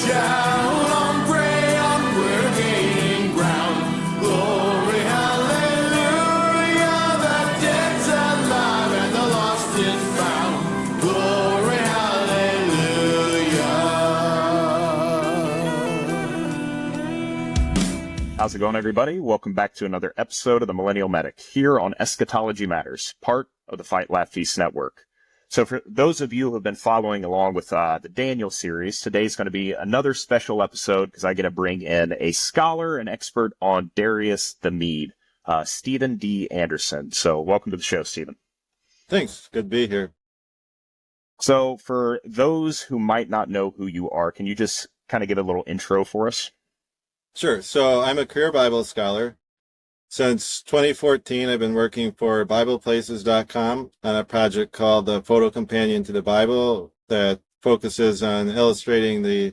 shout on, pray on, we're gaining ground. Glory, hallelujah, the dead's alive and the lost is found. Glory, hallelujah. How's it going, everybody? Welcome back to another episode of the Millennial Medic here on Eschatology Matters, part of the Fight, Laugh, Feast Network. So for those of you who have been following along with the Daniel series, today's going to be another special episode because I get to bring in a scholar and expert on Darius the Mede, Stephen D. Anderson. So welcome to the show, Stephen. Thanks. Good to be here. So for those who might not know who you are, can you just kind of give a little intro for us? Sure. So I'm a career Bible scholar. Since 2014, I've been working for BiblePlaces.com on a project called the Photo Companion to the Bible that focuses on illustrating the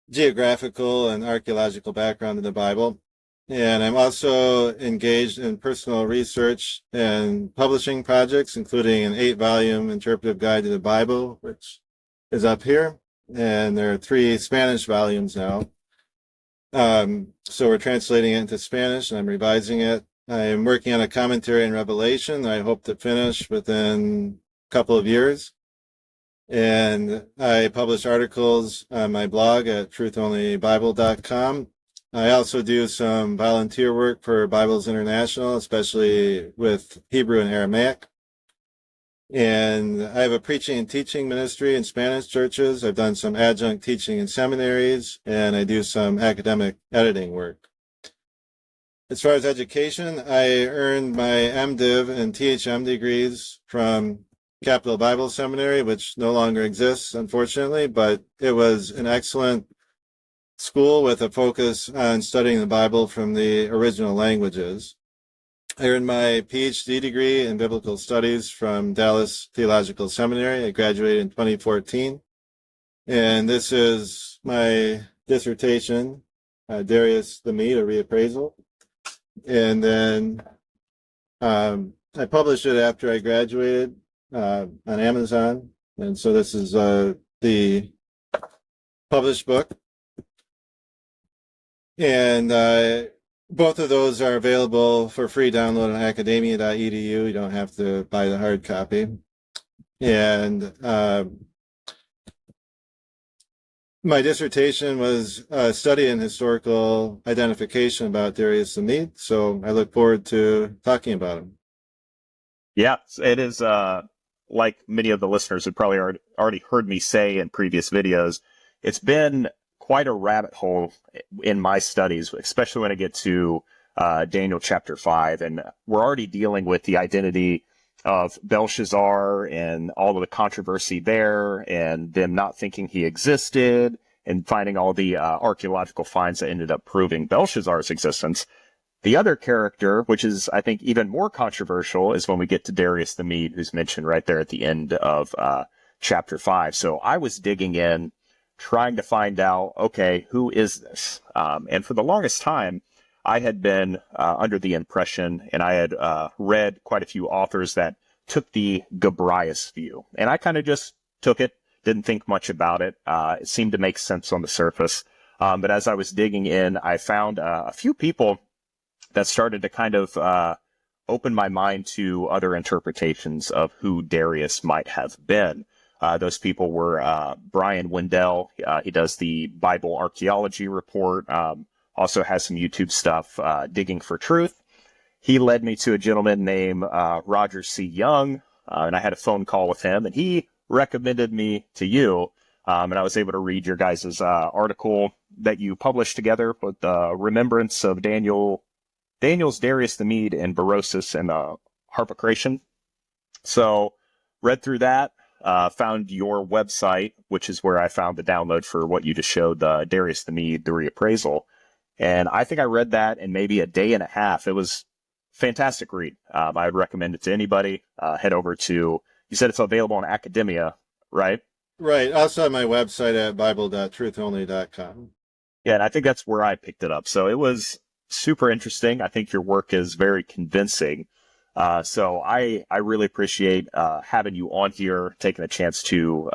geographical and archaeological background of the Bible. And I'm also engaged in personal research and publishing projects, including an 8-volume interpretive guide to the Bible, which is up here. And there are 3 Spanish volumes now. So we're translating it into Spanish, and I'm revising it. I'm working on a commentary on Revelation that I hope to finish within a couple of years. And I publish articles on my blog at truthonlybible.com. I also do some volunteer work for Bibles International, especially with Hebrew and Aramaic. And I have a preaching and teaching ministry in Spanish churches. I've done some adjunct teaching in seminaries, and I do some academic editing work. As far as education, I earned my MDiv and THM degrees from Capital Bible Seminary, which no longer exists, unfortunately, but it was an excellent school with a focus on studying the Bible from the original languages. I earned my PhD degree in Biblical Studies from Dallas Theological Seminary. I graduated in 2014. And this is my dissertation, Darius the Mede, a reappraisal. And then I published it after I graduated on Amazon. And so this is the published book. And both of those are available for free download on academia.edu. You don't have to buy the hard copy. And my dissertation was a study in historical identification about Darius the Mede, so I look forward to talking about him. Yeah, it is like many of the listeners have probably already heard me say in previous videos, it's been quite a rabbit hole in my studies, especially when I get to Daniel chapter 5. And we're already dealing with the identity of Belshazzar and all of the controversy there and them not thinking he existed and finding all the archaeological finds that ended up proving Belshazzar's existence. The other character, which is, I think, even more controversial, is when we get to Darius the Mede, who's mentioned right there at the end of chapter 5. So I was digging in, trying to find out, okay, who is this? And for the longest time, I had been under the impression, and I had read quite a few authors that took the Gabrias view. And I kind of just took it, didn't think much about it. It seemed to make sense on the surface. But as I was digging in, I found a few people that started to kind of open my mind to other interpretations of who Darius might have been. Those people were Brian Wendell. He does the Bible Archaeology Report, also has some YouTube stuff, Digging for Truth. He led me to a gentleman named Roger C. Young, and I had a phone call with him, and he recommended me to you, and I was able to read your guys' article that you published together with the remembrance of Daniel's Darius the Mede and Berosus and Harpocration. So read through that. Found your website, which is where I found the download for what you just showed, the Darius the Mede, the reappraisal. And I think I read that in maybe a day and a half. It was a fantastic read. I would recommend it to anybody. Head over to, you said it's available on Academia, right? Right. Also on my website at bible.truthonly.com. Yeah, and I think that's where I picked it up. So it was super interesting. I think your work is very convincing. So I really appreciate having you on here, taking a chance to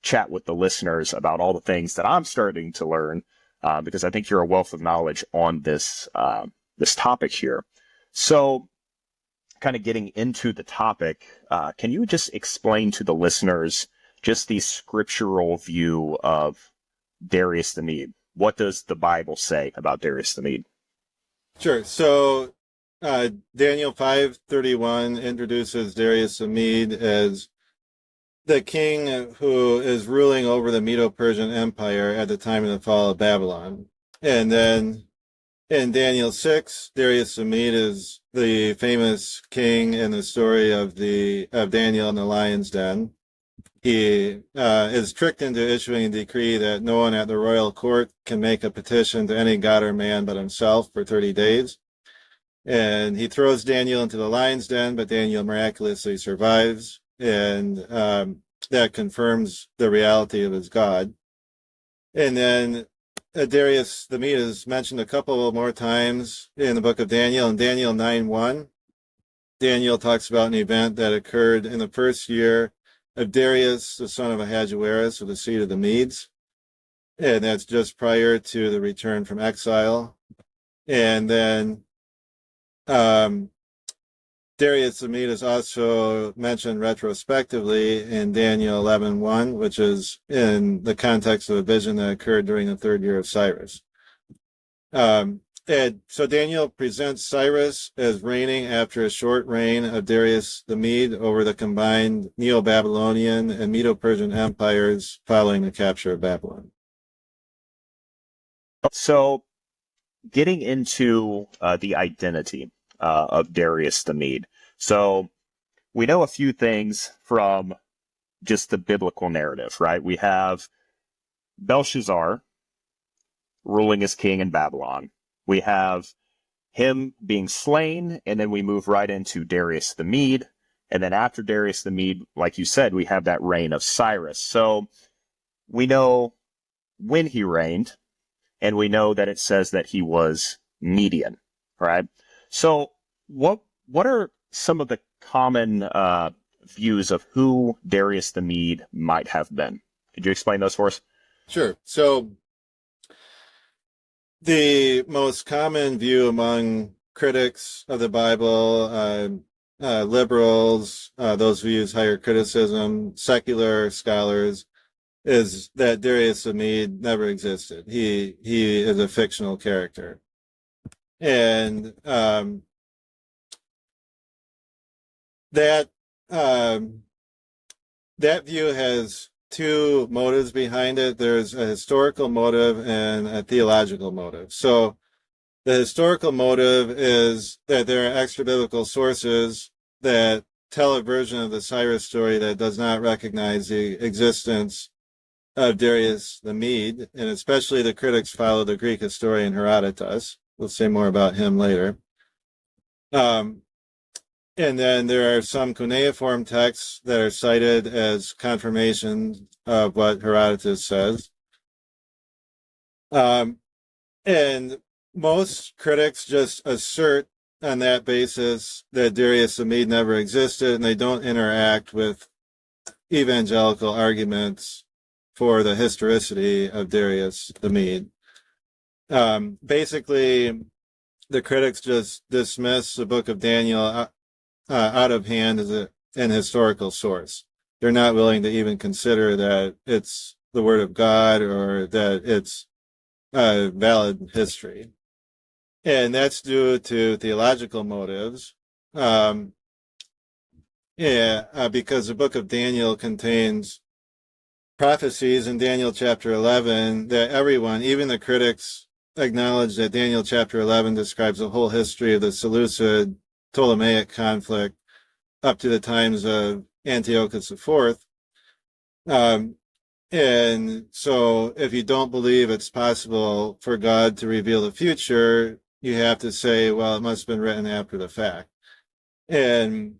chat with the listeners about all the things that I'm starting to learn, because I think you're a wealth of knowledge on this topic here. So, kind of getting into the topic, can you just explain to the listeners just the scriptural view of Darius the Mede? What does the Bible say about Darius the Mede? Sure. So Daniel 5:31 introduces Darius the Mede as the king who is ruling over the Medo-Persian Empire at the time of the fall of Babylon. And then in Daniel 6, Darius the Mede is the famous king in the story of Daniel in the lion's den. He is tricked into issuing a decree that no one at the royal court can make a petition to any god or man but himself for 30 days. And he throws Daniel into the lion's den, but Daniel miraculously survives. And that confirms the reality of his God. And then Darius the Mede is mentioned a couple more times in the book of Daniel. In Daniel 9:1, Daniel talks about an event that occurred in the first year of Darius, the son of Ahasuerus, of the seed of the Medes. And that's just prior to the return from exile. And then Darius the Mede is also mentioned retrospectively in Daniel 11:1, which is in the context of a vision that occurred during the third year of Cyrus. And so Daniel presents Cyrus as reigning after a short reign of Darius the Mede over the combined Neo-Babylonian and Medo-Persian empires following the capture of Babylon. So, getting into the identity of Darius the Mede. So, we know a few things from just the biblical narrative, right? We have Belshazzar ruling as king in Babylon. We have him being slain, and then we move right into Darius the Mede. And then after Darius the Mede, like you said, we have that reign of Cyrus. So we know when he reigned, and we know that it says that he was Median, right? So what are some of the common views of who Darius the Mede might have been? Could you explain those for us? Sure. So the most common view among critics of the Bible, liberals, those who use higher criticism, secular scholars, is that Darius the Mede never existed. He is a fictional character. And that view has two motives behind it. There's a historical motive and a theological motive. So the historical motive is that there are extra-biblical sources that tell a version of the Cyrus story that does not recognize the existence of Darius the Mede, and especially the critics follow the Greek historian Herodotus. We'll say more about him later. And then there are some cuneiform texts that are cited as confirmation of what Herodotus says. And most critics just assert on that basis that Darius the Mede never existed, and they don't interact with evangelical arguments for the historicity of Darius the Mede. Basically, the critics just dismiss the book of Daniel out of hand as an historical source. They're not willing to even consider that it's the word of God or that it's valid history. And that's due to theological motives. Because the book of Daniel contains prophecies in Daniel chapter 11 that everyone, even the critics, acknowledge that Daniel chapter 11 describes the whole history of the Seleucid Ptolemaic conflict up to the times of Antiochus IV. And so if you don't believe it's possible for God to reveal the future, you have to say, well, it must have been written after the fact. And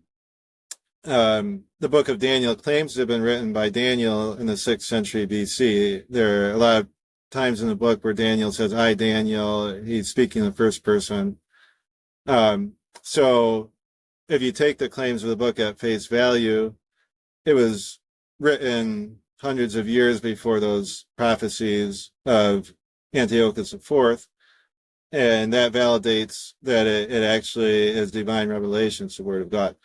the book of Daniel claims to have been written by Daniel in the 6th century BC. There are a lot of times in the book where Daniel says, I, Daniel, he's speaking in the first person. So if you take the claims of the book at face value, it was written hundreds of years before those prophecies of Antiochus IV, and that validates that it actually is divine revelation, it's the word of God.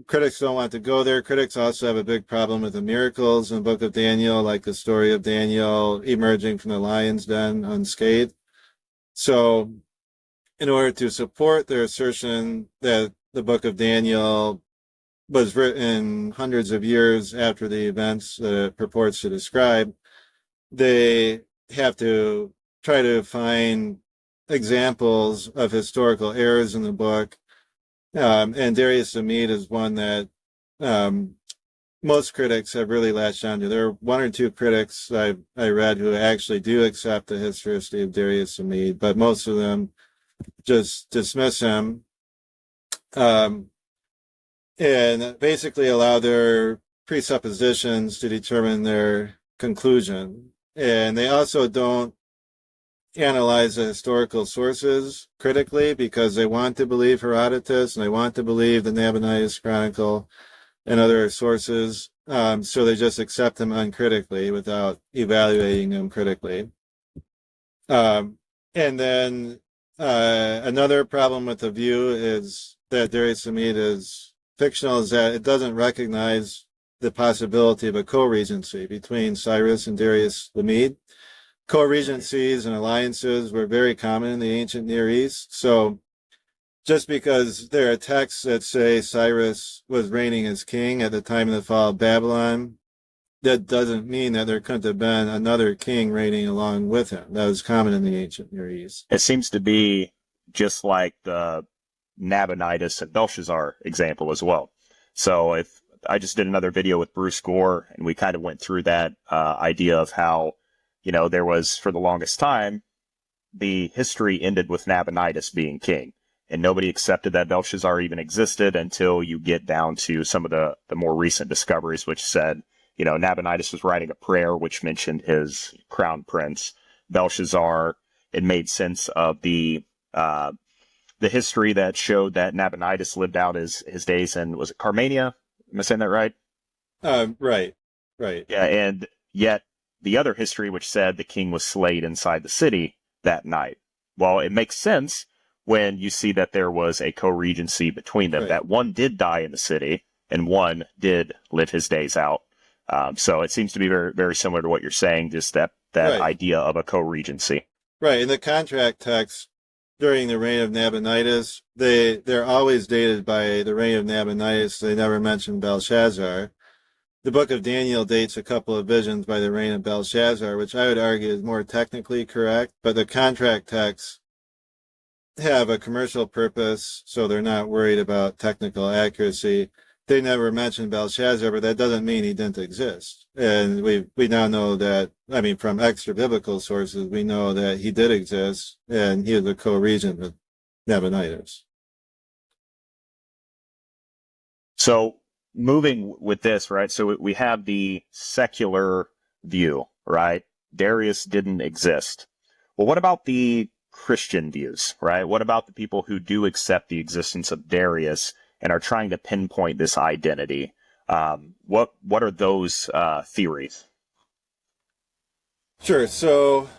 Critics don't want to go there. Critics also have a big problem with the miracles in the book of Daniel, like the story of Daniel emerging from the lion's den unscathed. So in order to support their assertion that the book of Daniel was written hundreds of years after the events that it purports to describe, they have to try to find examples of historical errors in the book. And Darius the Mede is one that most critics have really latched onto. There are one or two critics I read who actually do accept the historicity of Darius the Mede, but most of them just dismiss him and basically allow their presuppositions to determine their conclusion. And they also don't analyze the historical sources critically because they want to believe Herodotus and they want to believe the Nabonidus Chronicle and other sources. So they just accept them uncritically without evaluating them critically. And then another problem with the view is that Darius the Mede is fictional, is that it doesn't recognize the possibility of a co-regency between Cyrus and Darius the Mede. Co-regencies and alliances were very common in the ancient Near East. So just because there are texts that say Cyrus was reigning as king at the time of the fall of Babylon, that doesn't mean that there couldn't have been another king reigning along with him. That was common in the ancient Near East. It seems to be just like the Nabonidus and Belshazzar example as well. So if I just did another video with Bruce Gore, and we kind of went through that idea of how, you know, there was, for the longest time, the history ended with Nabonidus being king. And nobody accepted that Belshazzar even existed until you get down to some of the more recent discoveries, which said, you know, Nabonidus was writing a prayer which mentioned his crown prince. Belshazzar, it made sense of the history that showed that Nabonidus lived out his days in, was it Carmania? Am I saying that right? Right. Yeah, and yet the other history which said the king was slain inside the city that night. Well, it makes sense when you see that there was a co-regency between them, that one did die in the city and one did live his days out. So it seems to be very, very similar to what you're saying, just that idea of a co-regency. Right. In the contract text during the reign of Nabonidus, they're always dated by the reign of Nabonidus. They never mention Belshazzar. The book of Daniel dates a couple of visions by the reign of Belshazzar, which I would argue is more technically correct, but the contract texts have a commercial purpose, so they're not worried about technical accuracy. They never mention Belshazzar, but that doesn't mean he didn't exist. And we now know that, I mean, from extra biblical sources, we know that he did exist, and he was a co-regent with Nabonidus. So moving with this, right? So we have the secular view, right? Darius didn't exist. Well, what about the Christian views, right? What about the people who do accept the existence of Darius and are trying to pinpoint this identity? What are those theories? Sure. So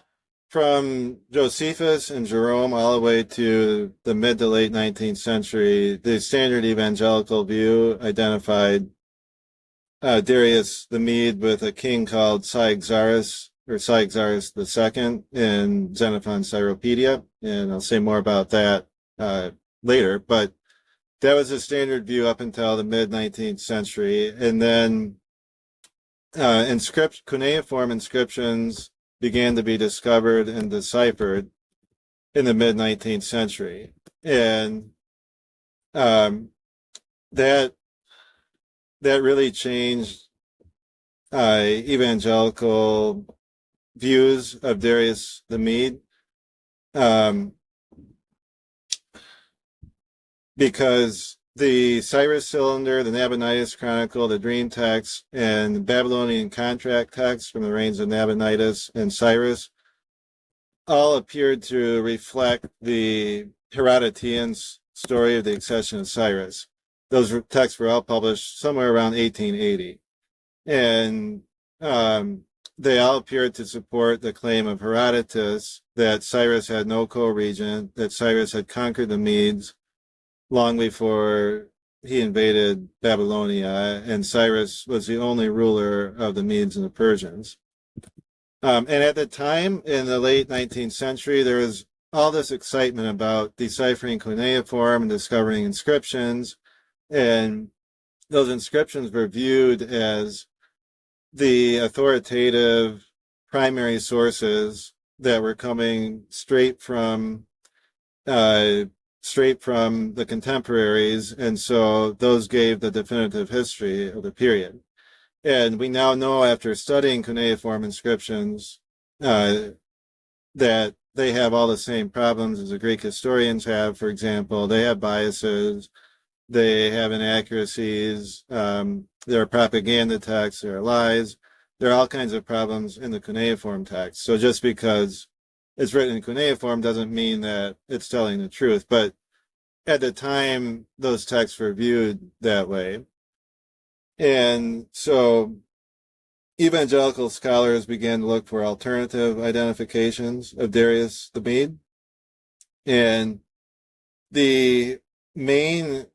from Josephus and Jerome all the way to the mid to late 19th century, the standard evangelical view identified Darius the Mede with a king called Cyaxares II in Xenophon's Cyropedia, and I'll say more about that later, but that was the standard view up until the mid-19th century. And then cuneiform inscriptions began to be discovered and deciphered in the mid-19th century. And that really changed evangelical views of Darius the Mede, because the Cyrus cylinder, the Nabonidus Chronicle, the dream text, and the Babylonian contract text from the reigns of Nabonidus and Cyrus all appeared to reflect the Herodotean story of the accession of Cyrus. Those texts were all published somewhere around 1880. And they all appeared to support the claim of Herodotus that Cyrus had no co-regent, that Cyrus had conquered the Medes long before he invaded Babylonia, and Cyrus was the only ruler of the Medes and the Persians. And at the time, in the late 19th century, there was all this excitement about deciphering cuneiform and discovering inscriptions, and those inscriptions were viewed as the authoritative primary sources that were coming straight from the contemporaries, and so those gave the definitive history of the period. And we now know, after studying cuneiform inscriptions, that they have all the same problems as the Greek historians have. For example, they have biases, they have inaccuracies, there are propaganda texts, there are lies, there are all kinds of problems in the cuneiform text. So just because it's written in cuneiform doesn't mean that it's telling the truth. But at the time, those texts were viewed that way. And so evangelical scholars began to look for alternative identifications of Darius the Mede. And the main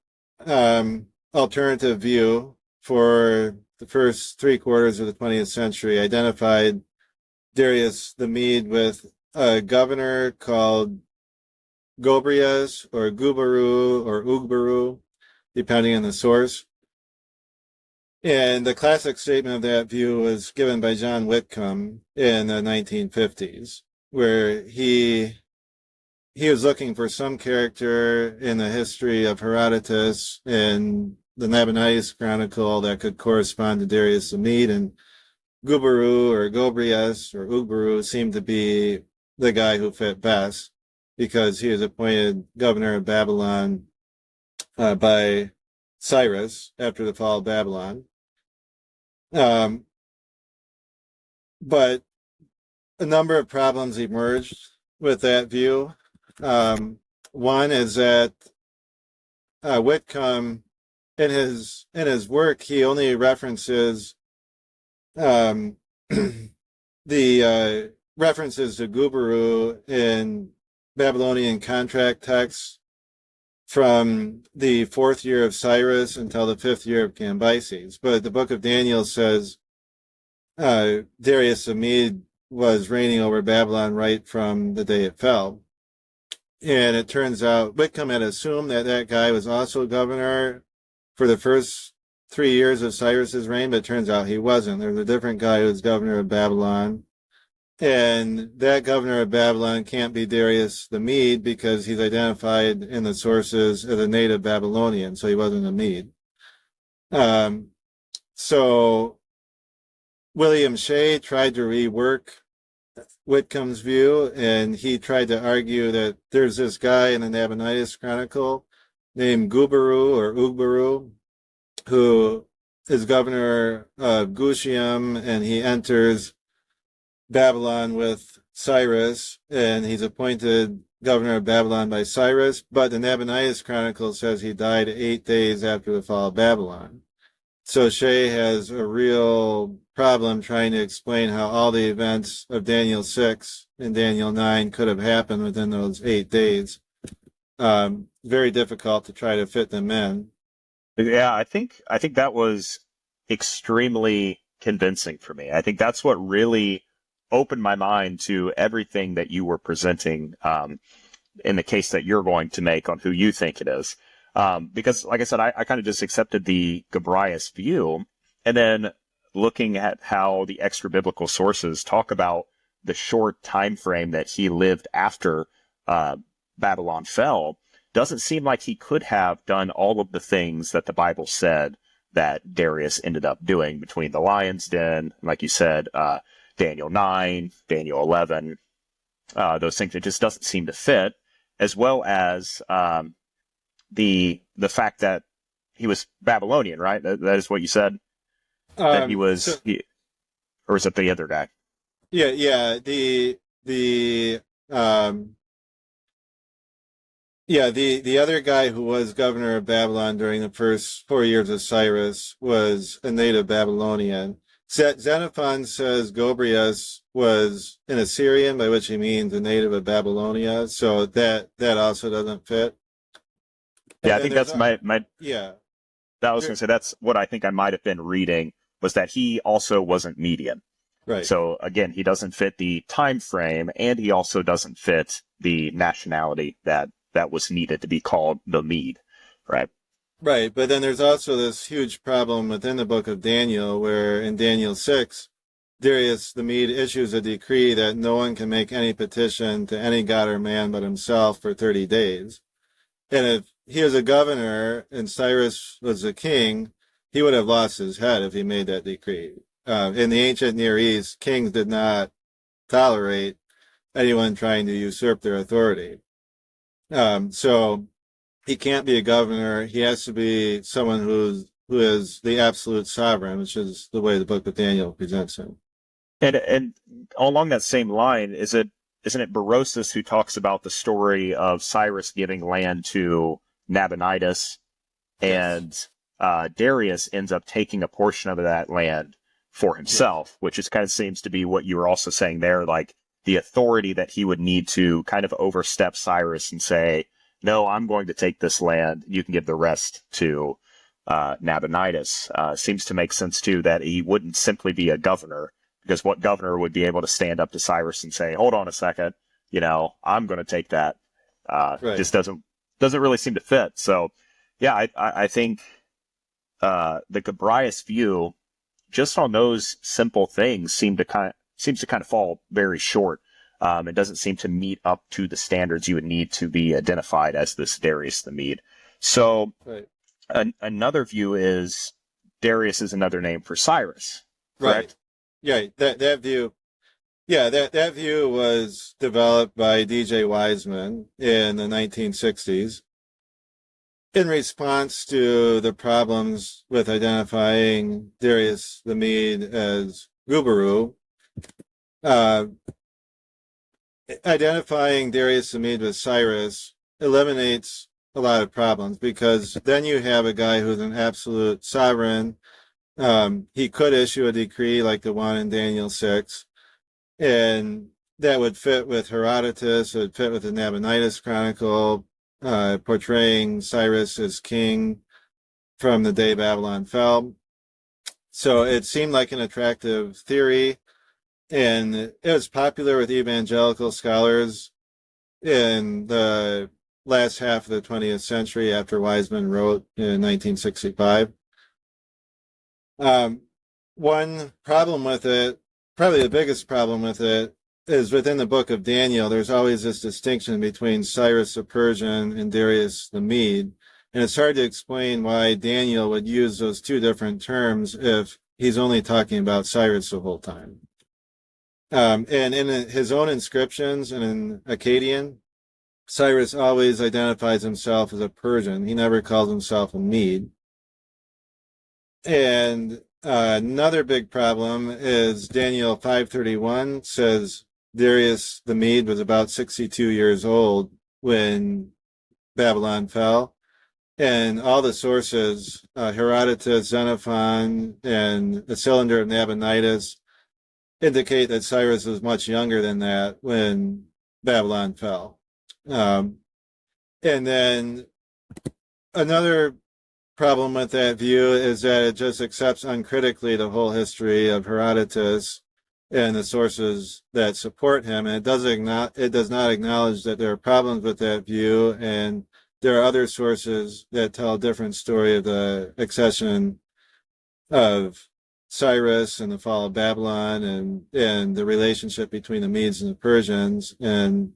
alternative view for the first 3/4 of the 20th century identified Darius the Mede with a governor called Gobrias or Gubaru or Ugbaru, depending on the source. And the classic statement of that view was given by John Whitcomb in the 1950s, where he was looking for some character in the history of Herodotus and the Nabonidus Chronicle that could correspond to Darius the Mede, and Gubaru or Gobrias or Ugbaru seemed to be the guy who fit best, because he was appointed governor of Babylon by Cyrus after the fall of Babylon. But a number of problems emerged with that view. One is that Whitcomb, in his work, he only references the references to Gubaru in Babylonian contract texts from the 4th year of Cyrus until the 5th year of Cambyses. But the book of Daniel says Darius the Mede was reigning over Babylon right from the day it fell. And it turns out Whitcomb had assumed that that guy was also governor for the first 3 years of Cyrus's reign, but it turns out he wasn't. There was a different guy who was governor of Babylon. And that governor of Babylon can't be Darius the Mede because he's identified in the sources as a native Babylonian, so he wasn't a Mede. So William Shea tried to rework Whitcomb's view, and he tried to argue that there's this guy in the Nabonidus Chronicle named Gubaru or Ugbaru, who is governor of Gushium, and he enters Babylon with Cyrus, and he's appointed governor of Babylon by Cyrus, but the Nabonidus Chronicle says he died 8 days after the fall of Babylon. So Shea has a real problem trying to explain how all the events of Daniel 6 and Daniel 9 could have happened within those 8 days. Very difficult to try to fit them in. Yeah, I think that was extremely convincing for me. I think that's what really opened my mind to everything that you were presenting in the case that you're going to make on who you think it is. Because, like I said, I kind of just accepted the Gabrias view, and then looking at how the extra biblical sources talk about the short time frame that he lived after Babylon fell, doesn't seem like he could have done all of the things that the Bible said that Darius ended up doing between the lion's den, like you said, Daniel 9, Daniel 11, those things. It just doesn't seem to fit, as well as the fact that he was Babylonian, right? That is what you said? That he was, or is it the other guy? Yeah. The other guy who was governor of Babylon during the first 4 years of Cyrus was a native Babylonian. Xenophon says Gobrias was an Assyrian, by which he means a native of Babylonia. So that also doesn't fit. And Yeah, I think that's my yeah. I was going to say that's what I think I might have been reading, was that he also wasn't Median. Right. So again, he doesn't fit the time frame, and he also doesn't fit the nationality that was needed to be called the Mede, right? Right, but then there's also this huge problem within the book of Daniel, where in Daniel 6, Darius the Mede issues a decree that no one can make any petition to any god or man but himself for 30 days. And if he was a governor and Cyrus was a king, he would have lost his head if he made that decree. In the ancient Near East, kings did not tolerate anyone trying to usurp their authority. So he can't be a governor. He has to be someone who is the absolute sovereign, which is the way the book of Daniel presents him. And along that same line, isn't it Berosus who talks about the story of Cyrus giving land to Nabonidus, and Darius ends up taking a portion of that land for himself, which is kind of seems to be what you were also saying there, like the authority that he would need to kind of overstep Cyrus and say, no, I'm going to take this land. You can give the rest to Nabonidus. Seems to make sense, too, that he wouldn't simply be a governor, because what governor would be able to stand up to Cyrus and say, hold on a second, I'm going to take that? Right. Just doesn't really seem to fit. So, yeah, I think the Gabrias view, just on those simple things, seems to kind of fall very short. It doesn't seem to meet up to the standards you would need to be identified as this Darius the Mede. So right. Another view is Darius is another name for Cyrus, correct? Right. Yeah, that view. Yeah, that view was developed by D.J. Wiseman in the 1960s in response to the problems with identifying Darius the Mede as Gubaru. Identifying Darius the Mede with Cyrus eliminates a lot of problems, because then you have a guy who's an absolute sovereign. He could issue a decree like the one in Daniel 6, and that would fit with Herodotus, it would fit with the Nabonidus Chronicle, portraying Cyrus as king from the day Babylon fell. So it seemed like an attractive theory, and it was popular with evangelical scholars in the last half of the 20th century after Wiseman wrote in 1965. One problem with it, probably the biggest problem with it, is within the book of Daniel, there's always this distinction between Cyrus the Persian and Darius the Mede. And it's hard to explain why Daniel would use those two different terms if he's only talking about Cyrus the whole time. And in his own inscriptions and in Akkadian, Cyrus always identifies himself as a Persian. He never calls himself a Mede. And another big problem is Daniel 5:31 says Darius the Mede was about 62 years old when Babylon fell. And all the sources, Herodotus, Xenophon, and the Cylinder of Nabonidus, indicate that Cyrus was much younger than that when Babylon fell. And then another problem with that view is that it just accepts uncritically the whole history of Herodotus and the sources that support him, and it does not acknowledge that there are problems with that view, and there are other sources that tell a different story of the accession of Cyrus and the fall of Babylon, and the relationship between the Medes and the Persians, and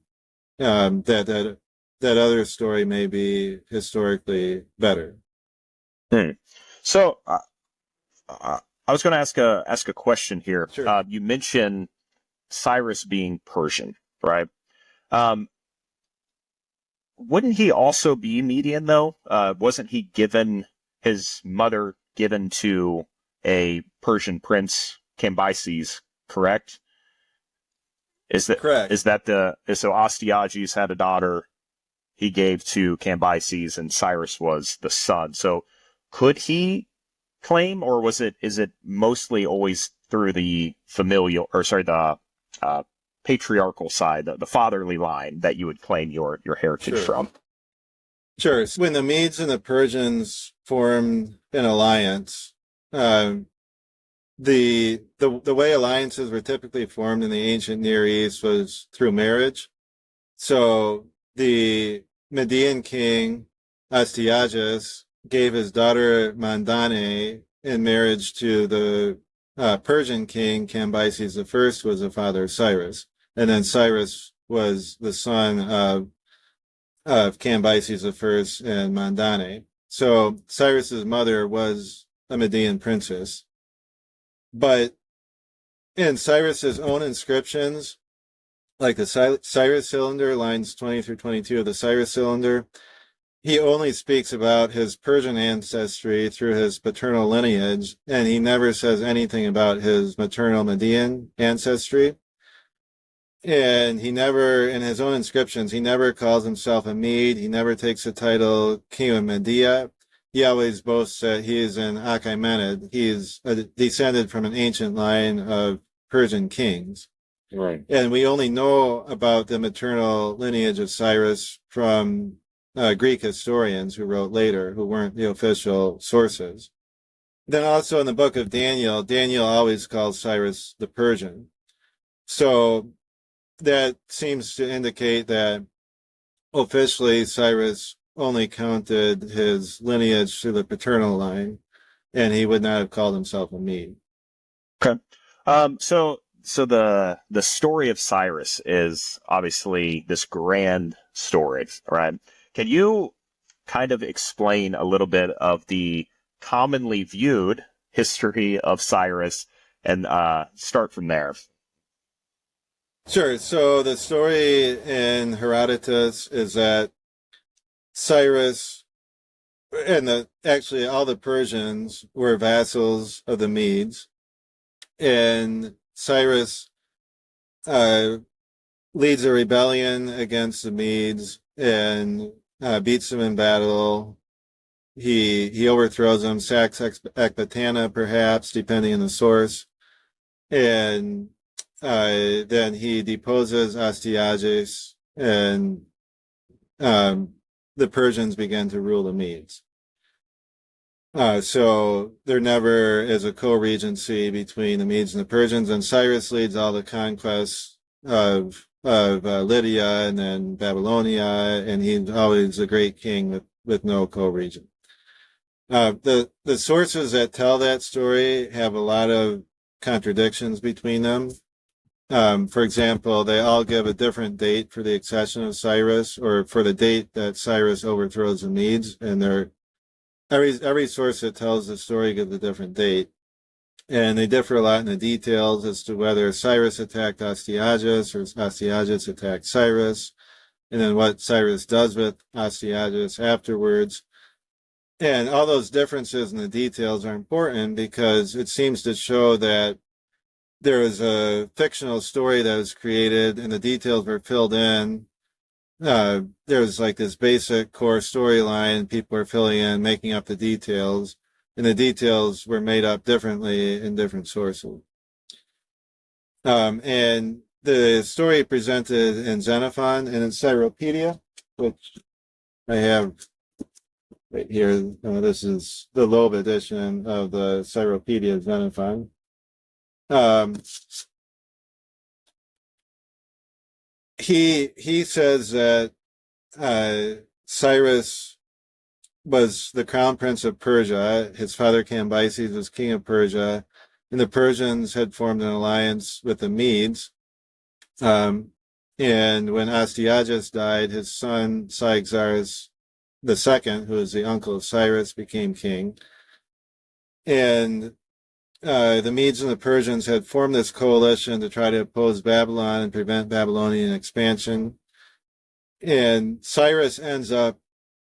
that other story may be historically better. So I was going to ask a question here. Sure. You mentioned Cyrus being Persian, right? Wouldn't he also be Median, though? Wasn't he his mother given to a Persian prince, Cambyses, correct? Correct. So Astyages had a daughter he gave to Cambyses, and Cyrus was the son. So could he claim, or is it mostly always through the familial, or sorry, the patriarchal side, the fatherly line that you would claim your heritage Sure. from. Sure. So when the Medes and the Persians formed an alliance, the way alliances were typically formed in the ancient Near East was through marriage. So the Median king Astyages gave his daughter Mandane in marriage to the Persian king Cambyses I, was the father of Cyrus, and then Cyrus was the son of Cambyses I and Mandane. So Cyrus's mother was a Median princess. But in Cyrus's own inscriptions, like the Cyrus cylinder, lines 20 through 22 of the Cyrus cylinder, he only speaks about his Persian ancestry through his paternal lineage, and he never says anything about his maternal Median ancestry. And he never, in his own inscriptions, he never calls himself a Mede. He never takes the title King of Media. He always boasts that he is an Achaemenid. He is descended from an ancient line of Persian kings. Right. And we only know about the maternal lineage of Cyrus from Greek historians who wrote later, who weren't the official sources. Then also in the book of Daniel, Daniel always calls Cyrus the Persian. So that seems to indicate that officially Cyrus only counted his lineage through the paternal line, and he would not have called himself a Mede. Okay. So the story of Cyrus is obviously this grand story, right? Can you kind of explain a little bit of the commonly viewed history of Cyrus and start from there? Sure. So the story in Herodotus is that Cyrus and actually all the Persians were vassals of the Medes, and Cyrus leads a rebellion against the Medes and beats them in battle. He overthrows them, sacks Ecbatana, perhaps, depending on the source, and then he deposes Astyages, and the Persians began to rule the Medes. So there never is a co-regency between the Medes and the Persians, and Cyrus leads all the conquests of Lydia and then Babylonia, and he's always a great king with no co-regent. The sources that tell that story have a lot of contradictions between them. For example, they all give a different date for the accession of Cyrus, or for the date that Cyrus overthrows the Medes, and every source that tells the story gives a different date, and they differ a lot in the details as to whether Cyrus attacked Astyages or Astyages attacked Cyrus, and then what Cyrus does with Astyages afterwards. And all those differences in the details are important because it seems to show that there was a fictional story that was created and the details were filled in. There's like this basic core storyline, people are filling in, making up the details, and the details were made up differently in different sources. And the story presented in Xenophon and in Cyropedia, which I have right here. This is the Loeb edition of the Cyropedia of Xenophon. He says that Cyrus was the crown prince of Persia. His father Cambyses was king of Persia, and the Persians had formed an alliance with the Medes. And when Astyages died, his son Cyaxares II, who was the uncle of Cyrus, became king. And the Medes and the Persians had formed this coalition to try to oppose Babylon and prevent Babylonian expansion. And Cyrus ends up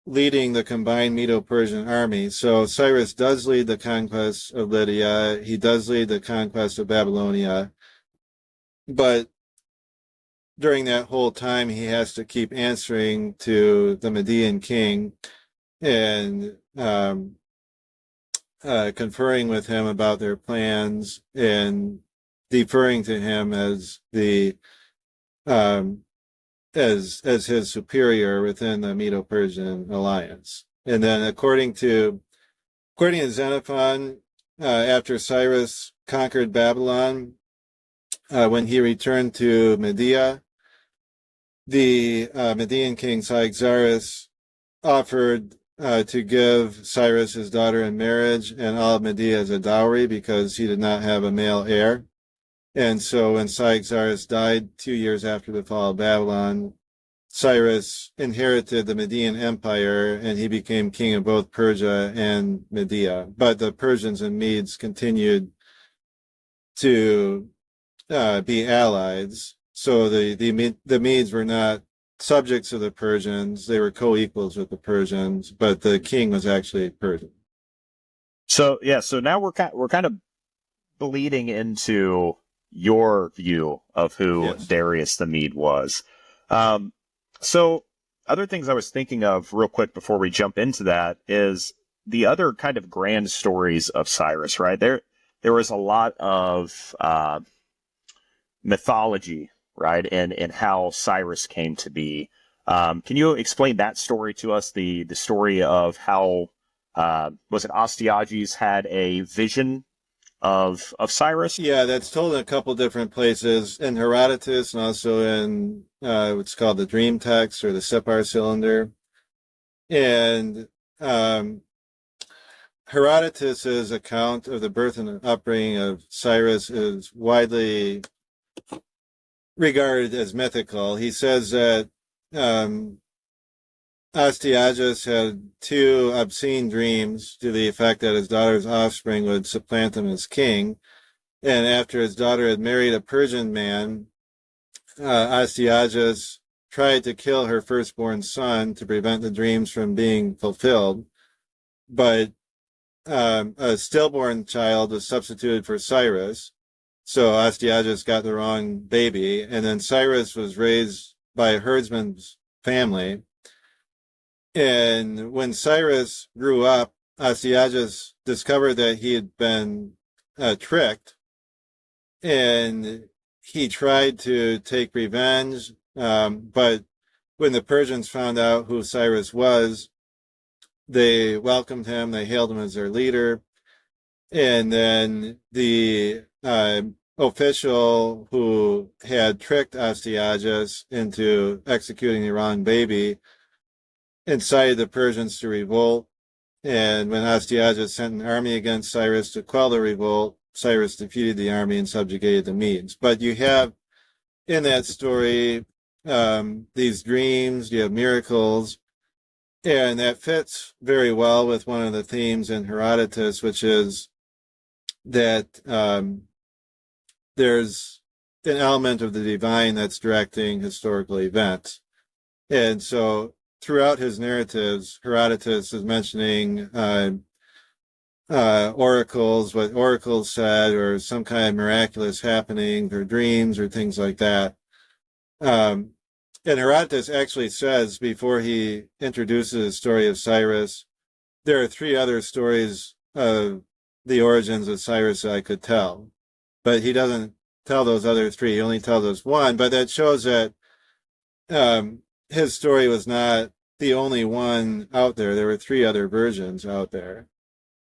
leading the combined Medo-Persian army. So Cyrus does lead the conquest of Lydia. He does lead the conquest of Babylonia. But during that whole time, he has to keep answering to the Median king. And conferring with him about their plans and deferring to him as the as his superior within the Medo-Persian alliance. And then according to Xenophon, after Cyrus conquered Babylon, when he returned to Media, the Median king Cyaxares offered to give Cyrus his daughter in marriage and all of Media as a dowry because he did not have a male heir. And so when Cyaxares died 2 years after the fall of Babylon, Cyrus inherited the Median Empire and he became king of both Persia and Media. But the Persians and Medes continued to be allies. So the Medes were not subjects of the Persians. They were co-equals with the Persians, but the king was actually Persian. So now we're kind of bleeding into your view of who Yes. Darius the Mede was. So other things I was thinking of real quick before we jump into that is the other kind of grand stories of Cyrus, right? There was a lot of mythology, right, in how Cyrus came to be. Can you explain that story to us? The story of how was it Astyages had a vision of Cyrus? Yeah, that's told in a couple different places, in Herodotus and also in what's called the dream text or the Separ cylinder. And Herodotus's account of the birth and upbringing of Cyrus is widely regarded as mythical. He says that Astyages had 2 obscene dreams to the effect that his daughter's offspring would supplant him as king. And after his daughter had married a Persian man, Astyages tried to kill her firstborn son to prevent the dreams from being fulfilled. But a stillborn child was substituted for Cyrus. So Astyages got the wrong baby. And then Cyrus was raised by a herdsman's family. And when Cyrus grew up, Astyages discovered that he had been tricked. And he tried to take revenge, but when the Persians found out who Cyrus was, they welcomed him, they hailed him as their leader, and then the official who had tricked Astyages into executing the wrong baby incited the Persians to revolt, and when Astyages sent an army against Cyrus to quell the revolt, Cyrus defeated the army and subjugated the Medes. But you have in that story these dreams, you have miracles, and that fits very well with one of the themes in Herodotus, which is that there's an element of the divine that's directing historical events. And so throughout his narratives, Herodotus is mentioning oracles, what oracles said, or some kind of miraculous happening, or dreams, or things like that. And Herodotus actually says, before he introduces the story of Cyrus, there are 3 other stories of the origins of Cyrus that I could tell. But he doesn't tell those other 3, he only tells us one. But that shows that his story was not the only one out there. There were 3 other versions out there.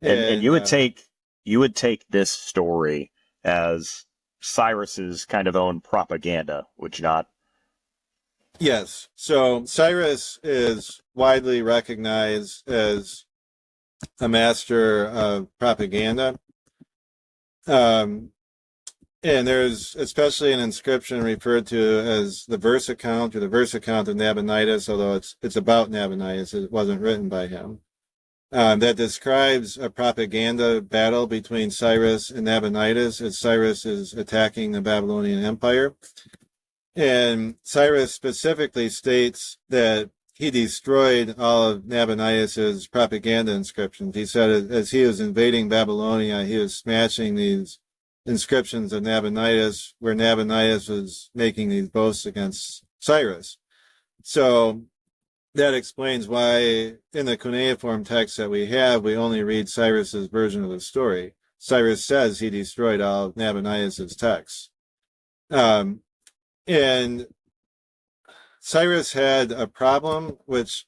And you would take this story as Cyrus's kind of own propaganda, would you not? Yes. So Cyrus is widely recognized as a master of propaganda. And there's especially an inscription referred to as the verse account, or the verse account of Nabonidus, although it's about Nabonidus, it wasn't written by him. That describes a propaganda battle between Cyrus and Nabonidus as Cyrus is attacking the Babylonian Empire. And Cyrus specifically states that he destroyed all of Nabonidus's propaganda inscriptions. He said as he was invading Babylonia, he was smashing these inscriptions of Nabonidus, where Nabonidus was making these boasts against Cyrus. So that explains why in the cuneiform text that we have, we only read Cyrus's version of the story. Cyrus says he destroyed all of Nabonidus' texts. And Cyrus had a problem, which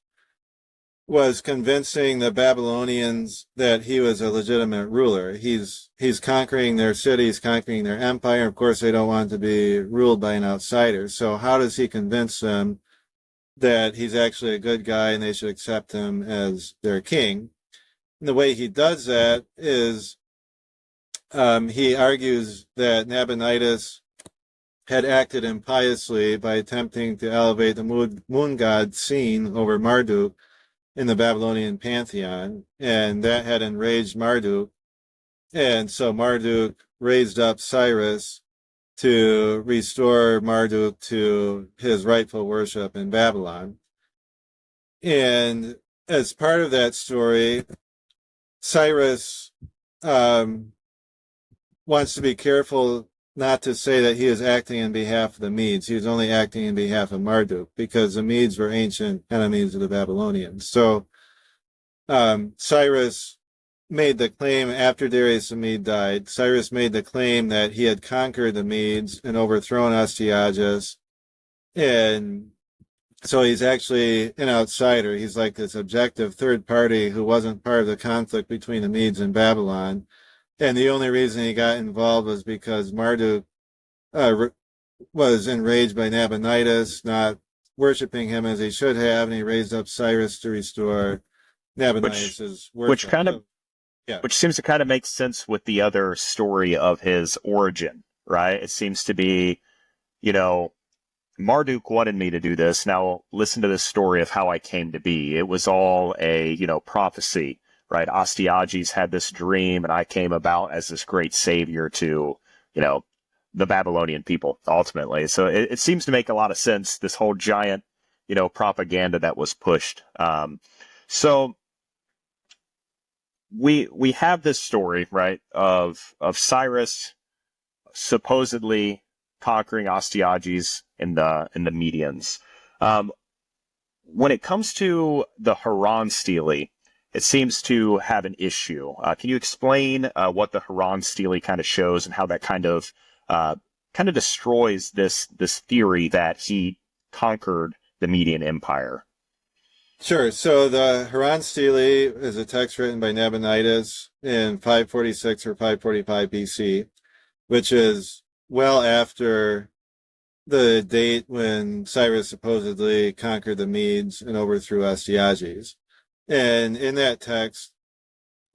was convincing the Babylonians that he was a legitimate ruler. He's conquering their cities, conquering their empire. Of course, they don't want to be ruled by an outsider. So how does he convince them that he's actually a good guy and they should accept him as their king? And the way he does that is he argues that Nabonidus had acted impiously by attempting to elevate the moon god Sin over Marduk in the Babylonian pantheon, and that had enraged Marduk. And so Marduk raised up Cyrus to restore Marduk to his rightful worship in Babylon. And as part of that story, Cyrus wants to be careful not to say that he is acting in behalf of the Medes. He was only acting in behalf of Marduk, because the Medes were ancient enemies of the Babylonians. So Cyrus made the claim after Darius the Mede died. Cyrus made the claim that he had conquered the Medes and overthrown Astyages. And so he's actually an outsider. He's like this objective third party who wasn't part of the conflict between the Medes and Babylon. And the only reason he got involved was because Marduk was enraged by Nabonidus, not worshiping him as he should have, and he raised up Cyrus to restore Nabonidus' worship. Which seems to kind of make sense with the other story of his origin, right? It seems to be, Marduk wanted me to do this. Now listen to this story of how I came to be. It was all a, prophecy. Right, Astyages had this dream, and I came about as this great savior to, the Babylonian people, ultimately. So it seems to make a lot of sense, this whole giant, propaganda that was pushed. So we have this story, right, of Cyrus supposedly conquering Astyages in the Medians. When it comes to the Harran Stele, it seems to have an issue. Can you explain what the Harran Stele kind of shows and how that kind of destroys this theory that he conquered the Median Empire? Sure. So the Harran Stele is a text written by Nabonidus in 546 or 545 BC, which is well after the date when Cyrus supposedly conquered the Medes and overthrew Astyages. And in that text,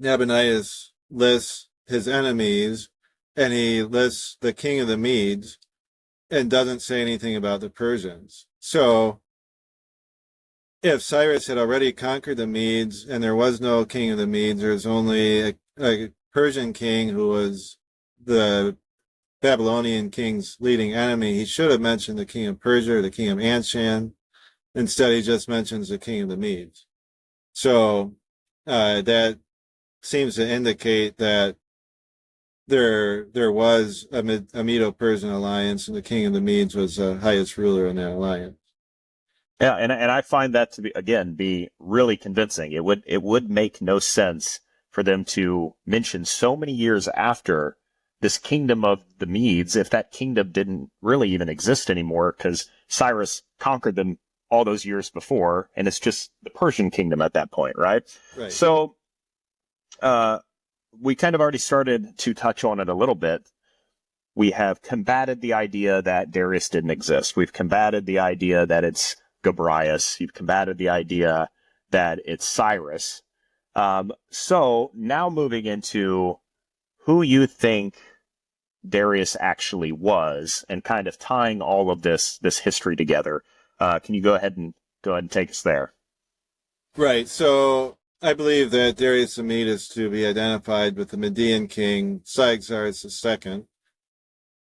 Nabonidus lists his enemies, and he lists the king of the Medes, and doesn't say anything about the Persians. So if Cyrus had already conquered the Medes, and there was no king of the Medes, there was only a Persian king who was the Babylonian king's leading enemy, he should have mentioned the king of Persia or the king of Anshan. Instead, he just mentions the king of the Medes. So that seems to indicate that there was a Medo-Persian alliance, and the king of the Medes was the highest ruler in that alliance. Yeah, and I find that to be really convincing. It would make no sense for them to mention so many years after this kingdom of the Medes if that kingdom didn't really even exist anymore, because Cyrus conquered them all those years before, and it's just the Persian kingdom at that point, right? Right. So we kind of already started to touch on it a little bit. We have combated the idea that Darius didn't exist. We've combated the idea that it's Gobryas. You've combated the idea that it's Cyrus. So now moving into who you think Darius actually was, and kind of tying all of this history together. Can you go ahead and take us there? Right. So I believe that Darius the Mede is to be identified with the Median king Cyaxares II,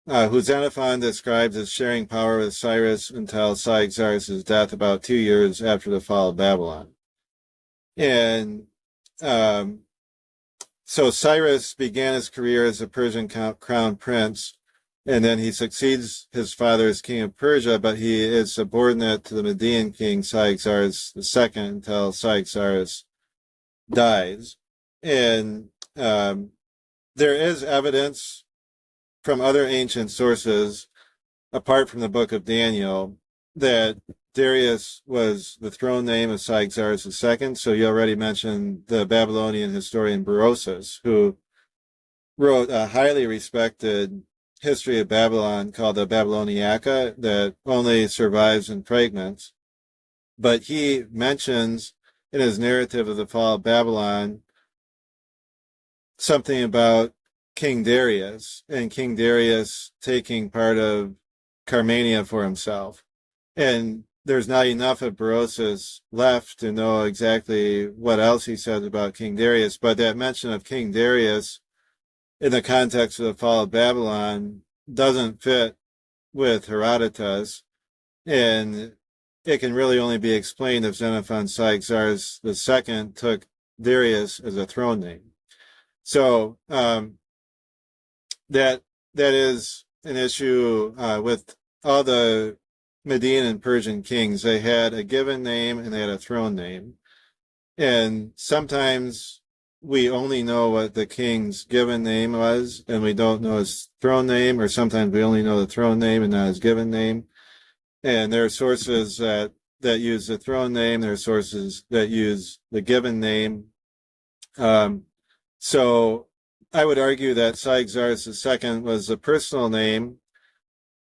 who Xenophon describes as sharing power with Cyrus until Cyaxares' death about 2 years after the fall of Babylon. And so Cyrus began his career as a Persian crown prince And then he succeeds his father as king of Persia, but he is subordinate to the Median king Cyaxares II until Cyaxares dies. And there is evidence from other ancient sources, apart from the book of Daniel, that Darius was the throne name of Cyaxares II. So you already mentioned the Babylonian historian Berosus, who wrote a highly respected history of Babylon called the Babyloniaca that only survives in fragments. But he mentions in his narrative of the fall of Babylon something about King Darius and King Darius taking part of Carmania for himself. And there's not enough of Berosus left to know exactly what else he says about King Darius, but that mention of King Darius in the context of the fall of Babylon doesn't fit with Herodotus, and it can really only be explained if Xenophon Cyaxares II took Darius as a throne name. So that is an issue with all the Median and Persian kings. They had a given name and they had a throne name. And sometimes we only know what the king's given name was, and we don't know his throne name, or sometimes we only know the throne name and not his given name. And there are sources that use the throne name, there are sources that use the given name. So I would argue that Cyaxares II was the personal name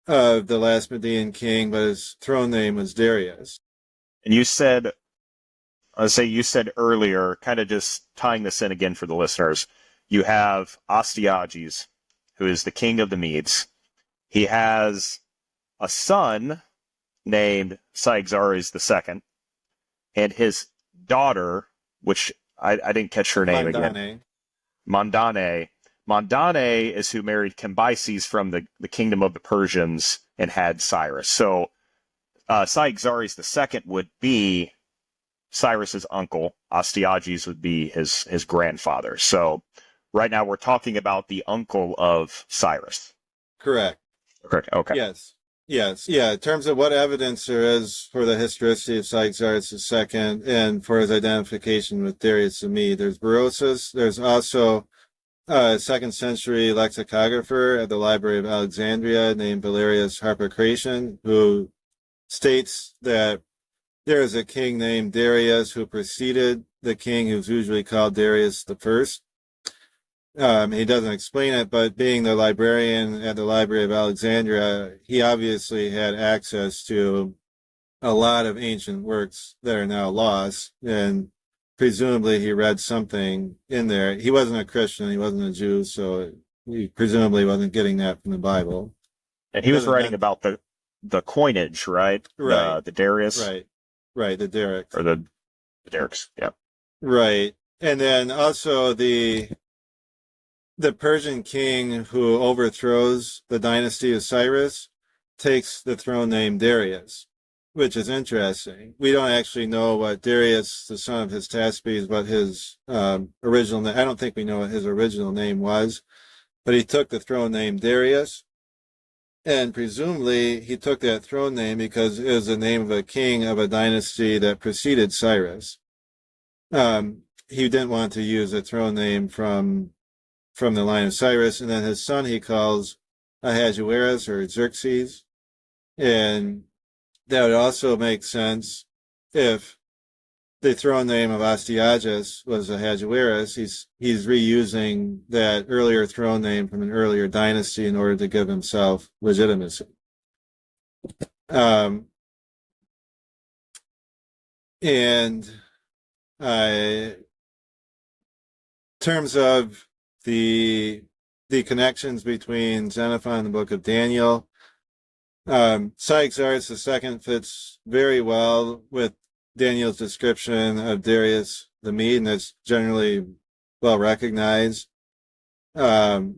of the last Median king, but his throne name was Darius. And you said earlier, kind of just tying this in again for the listeners, you have Astyages, who is the king of the Medes. He has a son named Cyaxares II, and his daughter, which I didn't catch her name again. Mandane. Mandane is who married Cambyses from the kingdom of the Persians and had Cyrus. So Cyaxares II would be Cyrus's uncle. Astyages would be his grandfather. So right now we're talking about the uncle of Cyrus. Correct. Okay. Yes. Yeah. In terms of what evidence there is for the historicity of Cyaxares II and for his identification with Darius the Mede, there's Berosus. There's also a 2nd century lexicographer at the Library of Alexandria named Valerius Harpocration, who states that there is a king named Darius who preceded the king who's usually called Darius the First. He doesn't explain it, but being the librarian at the Library of Alexandria, he obviously had access to a lot of ancient works that are now lost, and presumably he read something in there. He wasn't a Christian, he wasn't a Jew, so he presumably wasn't getting that from the Bible. And he was writing about the coinage, right? Right. The Darius. Right, the Darics. Or the Darics, yeah. Right. And then also the Persian king who overthrows the dynasty of Cyrus takes the throne name Darius, which is interesting. We don't actually know what Darius, the son of Hystaspes, what his original name, I don't think we know what his original name was, but he took the throne name Darius, and presumably he took that throne name because it was the name of a king of a dynasty that preceded Cyrus. He didn't want to use a throne name from the line of Cyrus, and then his son he calls Ahasuerus or Xerxes, and that would also make sense if the throne name of Astyages was Ahasuerus. He's reusing that earlier throne name from an earlier dynasty in order to give himself legitimacy. And in terms of the connections between Xenophon and the book of Daniel, Cyaxares II fits very well with Daniel's description of Darius the Mede, and that's generally well recognized. It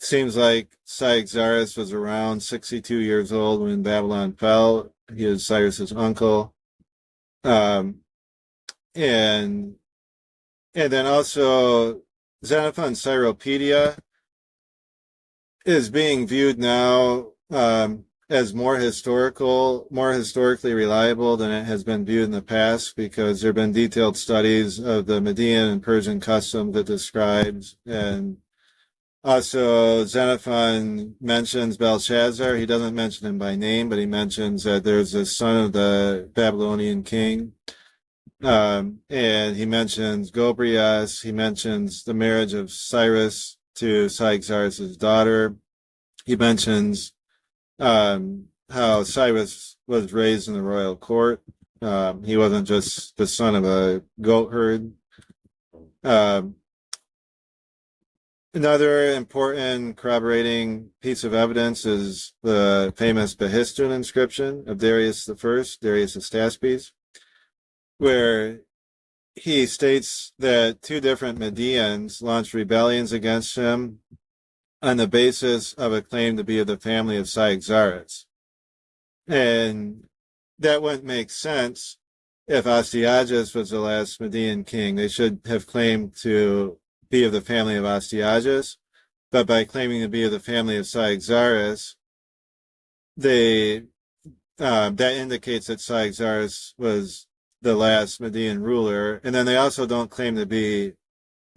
seems like Cyaxares was around 62 years old when Babylon fell. He was Cyrus's uncle. And then also Xenophon's Cyropedia is being viewed now as more historically reliable than it has been viewed in the past, because there have been detailed studies of the Median and Persian customs that describes, and also Xenophon mentions Belshazzar. He doesn't mention him by name, but he mentions that there's a son of the Babylonian king. And he mentions Gobrias. He mentions the marriage of Cyrus to Cyaxares' daughter. He mentions how Cyrus was raised in the royal court. He wasn't just the son of a goat herd. Another important corroborating piece of evidence is the famous Behistun inscription of Darius I, Darius the Mede, where he states that two different Medians launched rebellions against him on the basis of a claim to be of the family of Cyaxares. And that wouldn't make sense if Astyages was the last Median king. They should have claimed to be of the family of Astyages, but by claiming to be of the family of Cyaxares, that indicates that Cyaxares was the last Median ruler. And then they also don't claim to be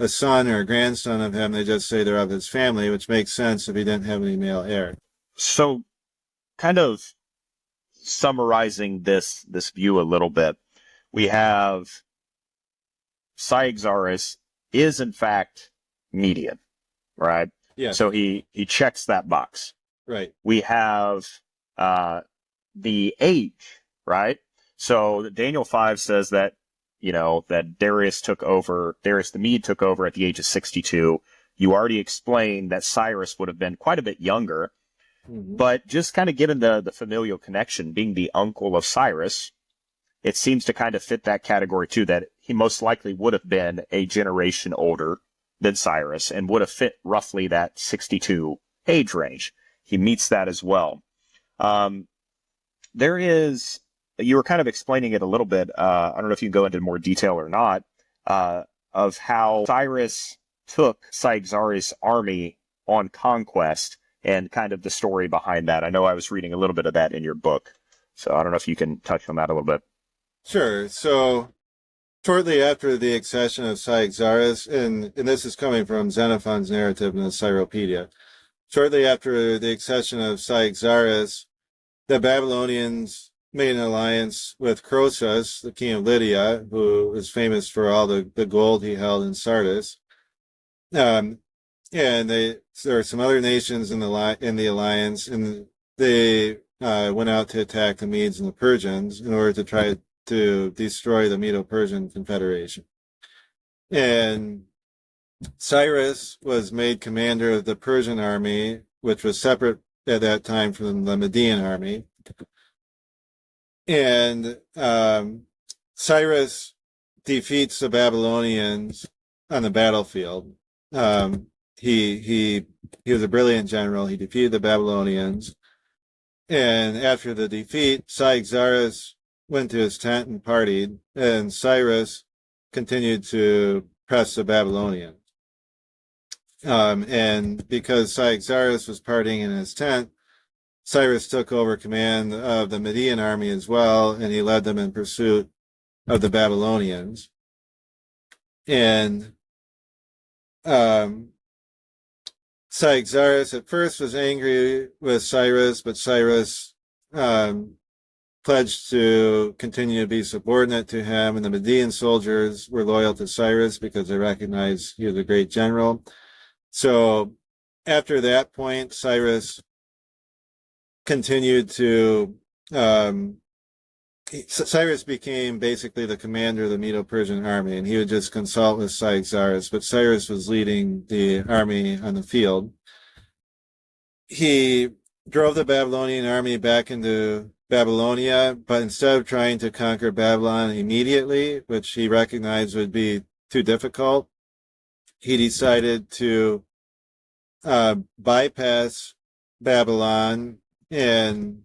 a son or a grandson of him. They just say they're of his family, which makes sense if he didn't have any male heir. So, kind of summarizing this view a little bit, we have Cyaxares is in fact Median, right? Yeah. So he checks that box. Right. We have the age, right? So Daniel 5 says that, that Darius the Mede took over at the age of 62. You already explained that Cyrus would have been quite a bit younger, but just kind of given the familial connection, being the uncle of Cyrus, it seems to kind of fit that category too, that he most likely would have been a generation older than Cyrus and would have fit roughly that 62 age range. He meets that as well. You were kind of explaining it a little bit, I don't know if you can go into more detail or not, of how Cyrus took Cyaxares' army on conquest and kind of the story behind that. I know I was reading a little bit of that in your book, so I don't know if you can touch on that a little bit. Sure. So shortly after the accession of Cyaxares, and this is coming from Xenophon's narrative in the Cyropedia, shortly after the accession of Cyaxares, the Babylonians made an alliance with Croesus, the king of Lydia, who was famous for all the gold he held in Sardis. And there are some other nations in the alliance, and they went out to attack the Medes and the Persians in order to try to destroy the Medo-Persian Confederation. And Cyrus was made commander of the Persian army, which was separate at that time from the Median army. And Cyrus defeats the Babylonians on the battlefield. He was a brilliant general. He defeated the Babylonians. And after the defeat, Cyaxares went to his tent and partied, and Cyrus continued to press the Babylonians. And because Cyaxares was partying in his tent, Cyrus took over command of the Median army as well, and he led them in pursuit of the Babylonians. And Cyaxares at first was angry with Cyrus, but Cyrus pledged to continue to be subordinate to him, and the Median soldiers were loyal to Cyrus because they recognized he was a great general. So after that point, Cyrus continued to Cyrus became basically the commander of the Medo-Persian army, and he would just consult with Cyaxares, but Cyrus was leading the army on the field. He drove the Babylonian army back into Babylonia, but instead of trying to conquer Babylon immediately, which he recognized would be too difficult, he decided to bypass Babylon and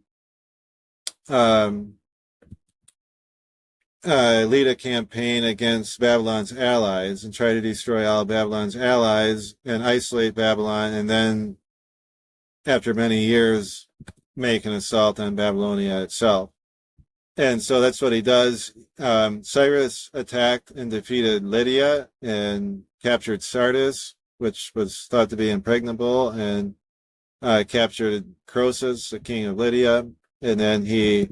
lead a campaign against Babylon's allies and try to destroy all of Babylon's allies and isolate Babylon, and then after many years, make an assault on Babylonia itself. And so that's what he does. Cyrus attacked and defeated Lydia and captured Sardis, which was thought to be impregnable, and captured Croesus, the king of Lydia. And then he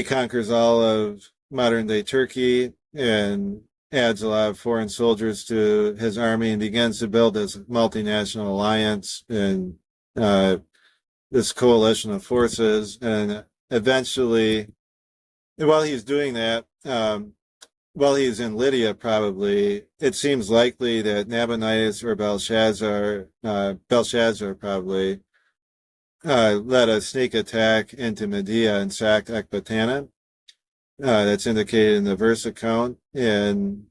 conquers all of modern-day Turkey and adds a lot of foreign soldiers to his army and begins to build this multinational alliance and this coalition of forces. And eventually, while he's doing that, while he's in Lydia, probably, it seems likely that Nabonidus or Belshazzar probably, led a sneak attack into Medea and sacked Ecbatana. That's indicated in the verse account. And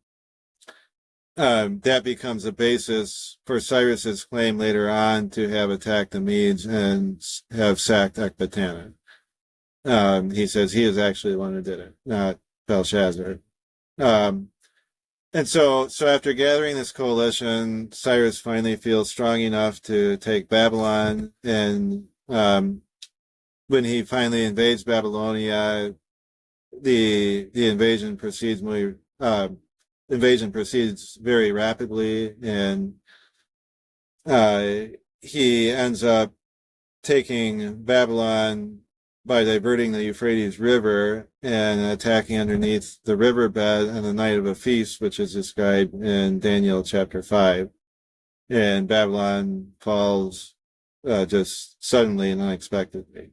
that becomes a basis for Cyrus's claim later on to have attacked the Medes and have sacked Ecbatana. He says he is actually the one who did it, not Belshazzar. And so after gathering this coalition, Cyrus finally feels strong enough to take Babylon. And when he finally invades Babylonia, the invasion proceeds very rapidly, and he ends up taking Babylon by diverting the Euphrates River and attacking underneath the riverbed on the night of a feast, which is described in Daniel chapter 5. And Babylon falls just suddenly and unexpectedly.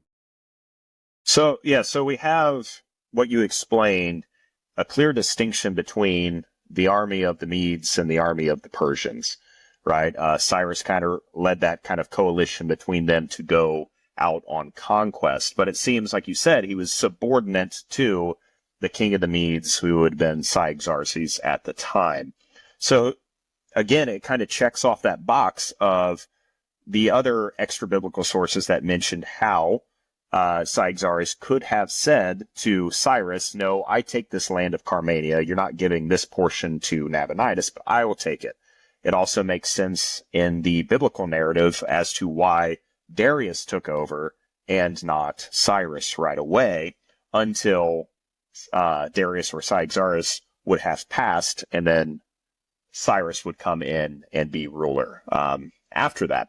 So we have what you explained, a clear distinction between the army of the Medes and the army of the Persians, right? Cyrus kind of led that kind of coalition between them to go out on conquest. But it seems, like you said, he was subordinate to the king of the Medes, who had been Cyaxares at the time. So again, it kind of checks off that box of the other extra biblical sources that mentioned how Cyaxares could have said to Cyrus, no, I take this land of Carmania. You're not giving this portion to Nabonidus, but I will take it. It also makes sense in the biblical narrative as to why Darius took over and not Cyrus right away until Darius or Cyaxares would have passed, and then Cyrus would come in and be ruler after that.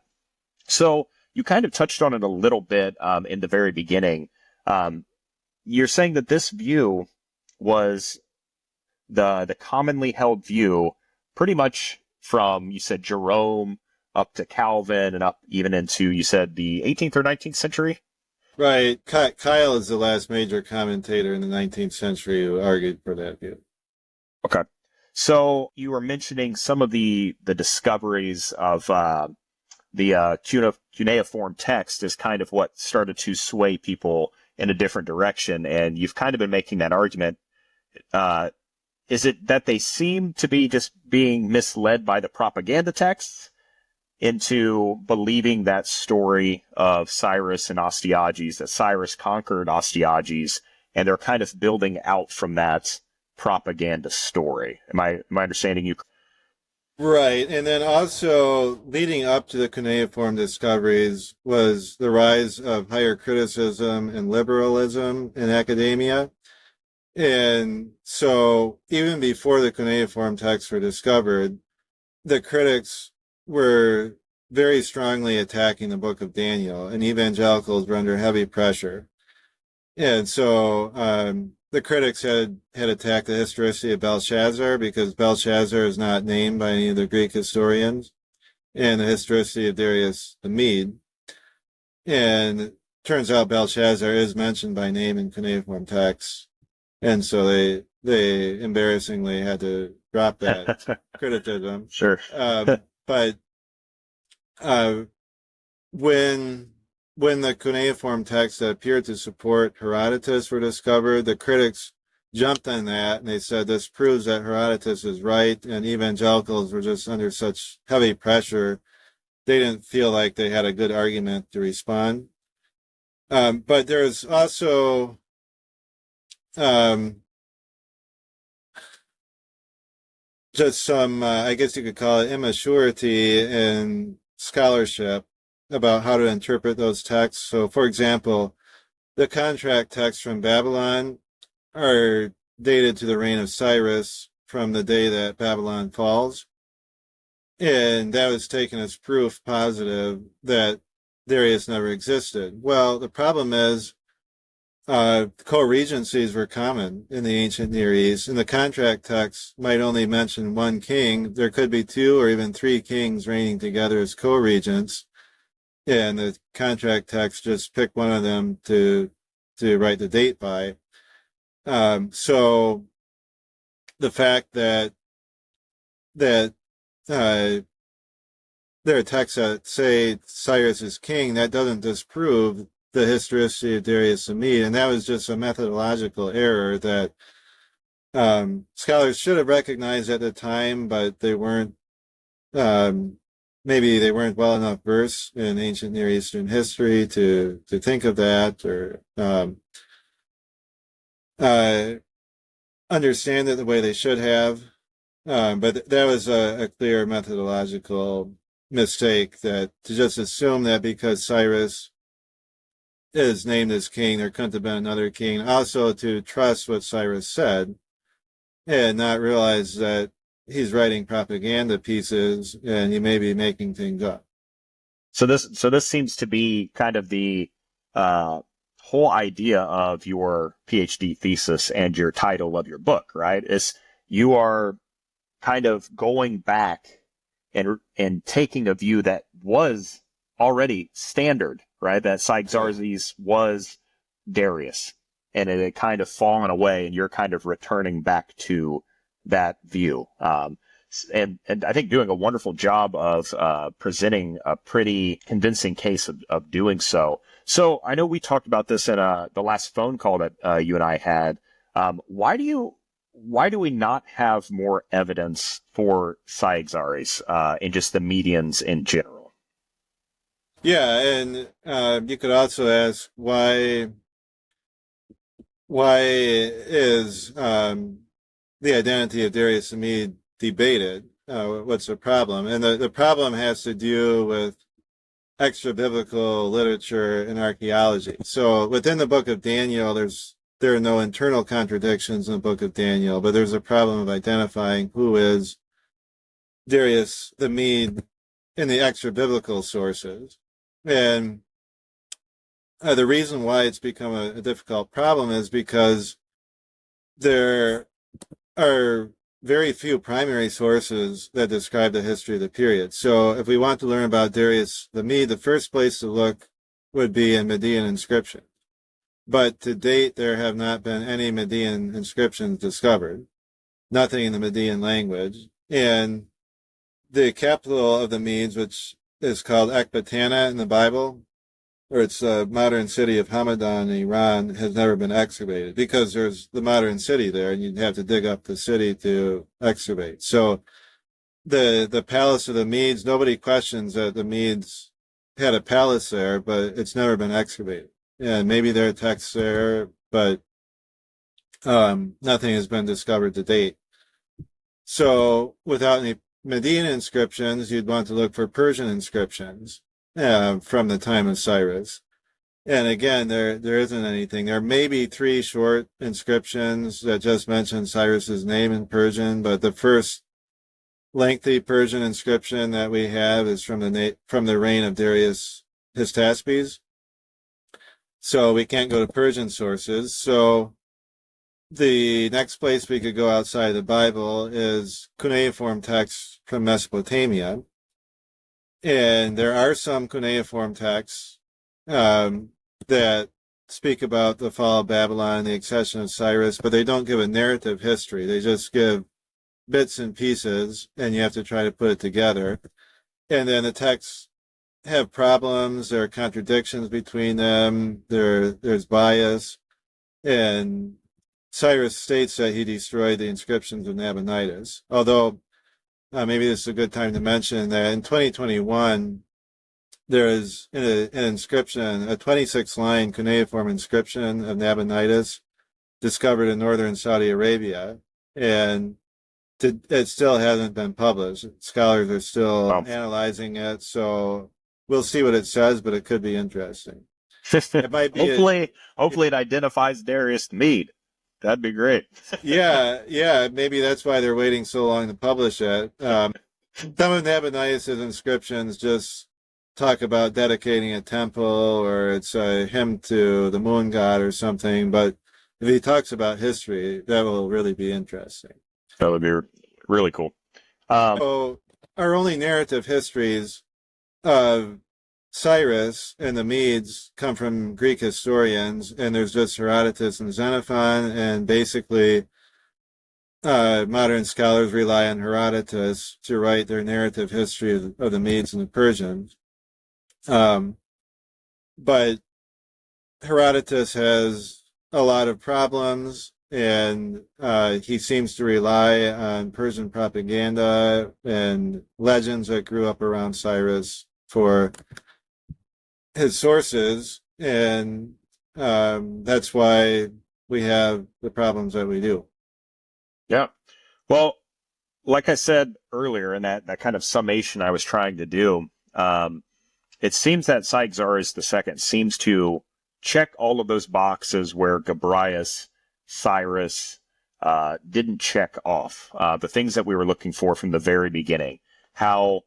So you kind of touched on it a little bit in the very beginning. You're saying that this view was the commonly held view pretty much from, you said, Jerome up to Calvin and up even into, you said, the 18th or 19th century? Right. Kyle is the last major commentator in the 19th century who argued for that view. Okay. So you were mentioning some of the discoveries of the cuneiform text is kind of what started to sway people in a different direction, and you've kind of been making that argument. Is it that they seem to be just being misled by the propaganda texts into believing that story of Cyrus and Astyages, that Cyrus conquered Astyages, and they're kind of building out from that propaganda story? Am I understanding you? Right. And then also leading up to the cuneiform discoveries was the rise of higher criticism and liberalism in academia. And so even before the cuneiform texts were discovered, the critics were very strongly attacking the book of Daniel, and evangelicals were under heavy pressure. And so the critics had attacked the historicity of Belshazzar because Belshazzar is not named by any of the Greek historians, and the historicity of Darius the Mede. And it turns out Belshazzar is mentioned by name in cuneiform texts, and so they embarrassingly had to drop that criticism. Sure. But when the cuneiform texts that appeared to support Herodotus were discovered, the critics jumped on that, and they said this proves that Herodotus is right, and evangelicals were just under such heavy pressure, they didn't feel like they had a good argument to respond. But there's also just some, I guess you could call it immaturity in scholarship about how to interpret those texts. So, for example, the contract texts from Babylon are dated to the reign of Cyrus from the day that Babylon falls. And that was taken as proof positive that Darius never existed. Well, the problem is co-regencies were common in the ancient Near East, and the contract text might only mention one king. There could be two or even three kings reigning together as co-regents, and the contract text just picked one of them to write the date by. So the fact that there are texts that say Cyrus is king, that doesn't disprove the historicity of Darius the Mede, and that was just a methodological error that scholars should have recognized at the time, but they weren't. Maybe they weren't well enough versed in ancient Near Eastern history to think of that or understand it the way they should have. But that was a clear methodological mistake, that to just assume that because Cyrus is named as king, there couldn't have been another king. Also, to trust what Cyrus said and not realize that he's writing propaganda pieces and he may be making things up. So this seems to be kind of the whole idea of your PhD thesis and your title of your book, right? Is you are kind of going back and taking a view that was already standard, right? That Cyaxares was Darius, and it had kind of fallen away, and you're kind of returning back to that view. And I think doing a wonderful job of presenting a pretty convincing case of doing so. So I know we talked about this in the last phone call that you and I had. Why do we not have more evidence for Cyaxares in just the Medians in general? Yeah, and you could also ask why is the identity of Darius the Mede debated? What's the problem? And the problem has to do with extra biblical literature and archaeology. So within the book of Daniel, there are no internal contradictions in the book of Daniel, but there's a problem of identifying who is Darius the Mede in the extra biblical sources. And the reason why it's become a difficult problem is because there are very few primary sources that describe the history of the period. So if we want to learn about Darius the Mede, the first place to look would be in Median inscriptions. But to date, there have not been any Median inscriptions discovered, nothing in the Median language. And the capital of the Medes, which is called Ecbatana in the Bible, or it's a modern city of Hamadan in Iran, has never been excavated because there's the modern city there, and you'd have to dig up the city to excavate. So the palace of the Medes, nobody questions that the Medes had a palace there, but it's never been excavated. And maybe there are texts there, but nothing has been discovered to date. So without any Median inscriptions, you'd want to look for Persian inscriptions from the time of Cyrus. And again, there isn't anything. There may be 3 short inscriptions that just mention Cyrus's name in Persian, but the first lengthy Persian inscription that we have is from the reign of Darius Hystaspes. So we can't go to Persian sources. So the next place we could go outside the Bible is cuneiform texts from Mesopotamia. And there are some cuneiform texts that speak about the fall of Babylon, the accession of Cyrus, but they don't give a narrative history. They just give bits and pieces, and you have to try to put it together. And then the texts have problems. There are contradictions between them. There's bias. And Cyrus states that he destroyed the inscriptions of Nabonidus, although maybe this is a good time to mention that in 2021, there is an inscription, a 26-line cuneiform inscription of Nabonidus discovered in northern Saudi Arabia, and it still hasn't been published. Scholars are still analyzing it, so we'll see what it says, but it could be interesting. It might be hopefully it identifies Darius the Mede. That'd be great. yeah. Maybe that's why they're waiting so long to publish it. Some of Nabonidus' inscriptions just talk about dedicating a temple, or it's a hymn to the moon god or something. But if he talks about history, that will really be interesting. That would be really cool. So our only narrative histories of Cyrus and the Medes come from Greek historians, and there's just Herodotus and Xenophon, and basically modern scholars rely on Herodotus to write their narrative history of the Medes and the Persians. But Herodotus has a lot of problems, and he seems to rely on Persian propaganda and legends that grew up around Cyrus for his sources, and that's why we have the problems that we do. Yeah. Well, like I said earlier in that kind of summation I was trying to do, it seems that Cyaxares II seems to check all of those boxes where Gabryas, Cyrus didn't check off. The things that we were looking for from the very beginning. How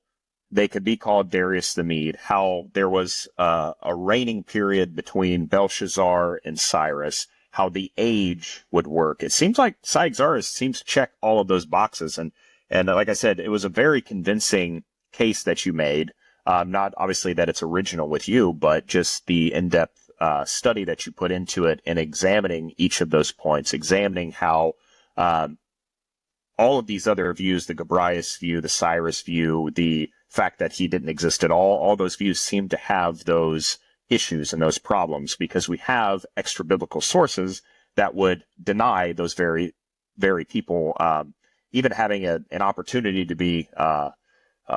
they could be called Darius the Mede, how there was a reigning period between Belshazzar and Cyrus, how the age would work. It seems like Cyaxares seems to check all of those boxes. And like I said, it was a very convincing case that you made. Not obviously that it's original with you, but just the in-depth study that you put into it and examining each of those points, examining how all of these other views, the Gabryas view, the Cyrus view, the fact that he didn't exist at all those views seem to have those issues and those problems, because we have extra biblical sources that would deny those very, very people even having an opportunity to be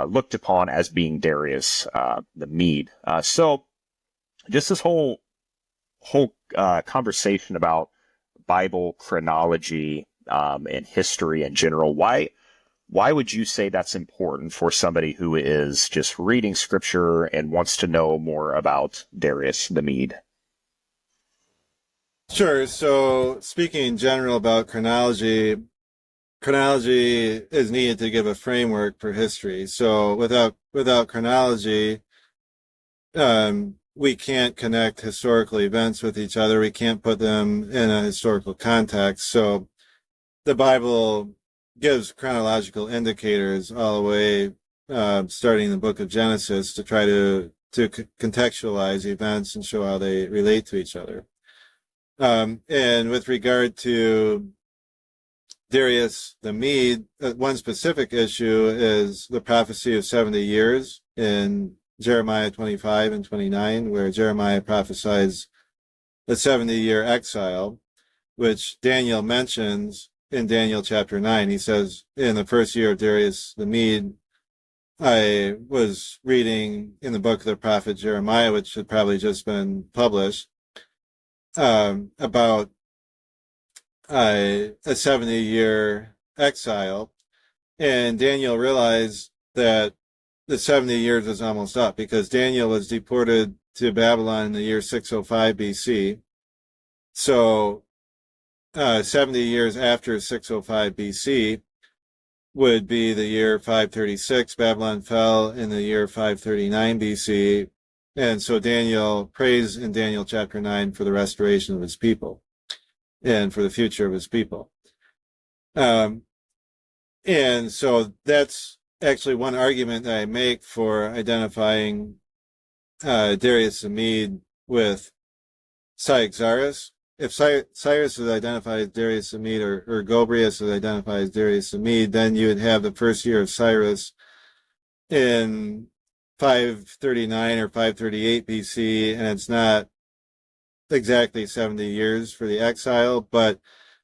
looked upon as being Darius the Mede. So just this whole conversation about Bible chronology and history in general, why would you say that's important for somebody who is just reading scripture and wants to know more about Darius the Mede? Sure. So speaking in general about chronology is needed to give a framework for history. So without chronology, we can't connect historical events with each other. We can't put them in a historical context. So the Bible gives chronological indicators all the way, starting in the book of Genesis, to try to contextualize events and show how they relate to each other. And with regard to Darius the Mede, one specific issue is the prophecy of 70 years in Jeremiah 25 and 29, where Jeremiah prophesies the 70-year exile, which Daniel mentions in Daniel chapter 9. He says, in the first year of Darius the Mede, I was reading in the book of the prophet Jeremiah, which had probably just been published, about a 70-year exile. And Daniel realized that the 70 years was almost up, because Daniel was deported to Babylon in the year 605 BC. So 70 years after 605 BC would be the year 536. Babylon fell in the year 539 BC. And so Daniel prays in Daniel chapter 9 for the restoration of his people and for the future of his people. And so that's actually one argument that I make for identifying Darius the Mede with Cyaxares. If Cyrus is identified as Darius the Mede, or Gobryas is identified as Darius the Mede, then you would have the first year of Cyrus in 539 or 538 BC, and it's not exactly 70 years for the exile. But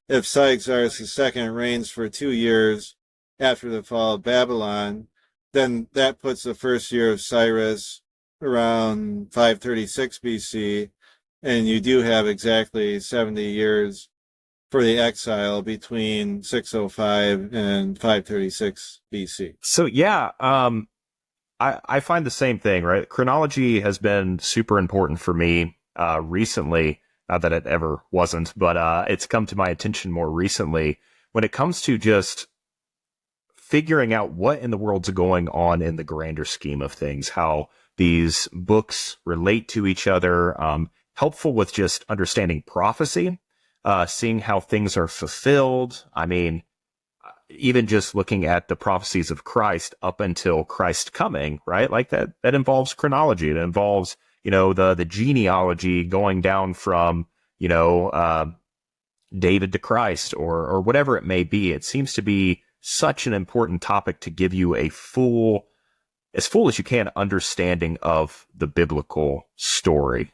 if Cyaxares II reigns for 2 years after the fall of Babylon, then that puts the first year of Cyrus around 536 BC, and you do have exactly 70 years for the exile between 605 and 536 BC. So yeah, I find the same thing, right? Chronology has been super important for me recently. Not that it ever wasn't, but it's come to my attention more recently when it comes to just figuring out what in the world's going on in the grander scheme of things, how these books relate to each other, helpful with just understanding prophecy, seeing how things are fulfilled. I mean, even just looking at the prophecies of Christ up until Christ coming, right? Like that involves chronology. It involves, the genealogy going down from, David to Christ or whatever it may be. It seems to be such an important topic to give you as full as you can understanding of the biblical story.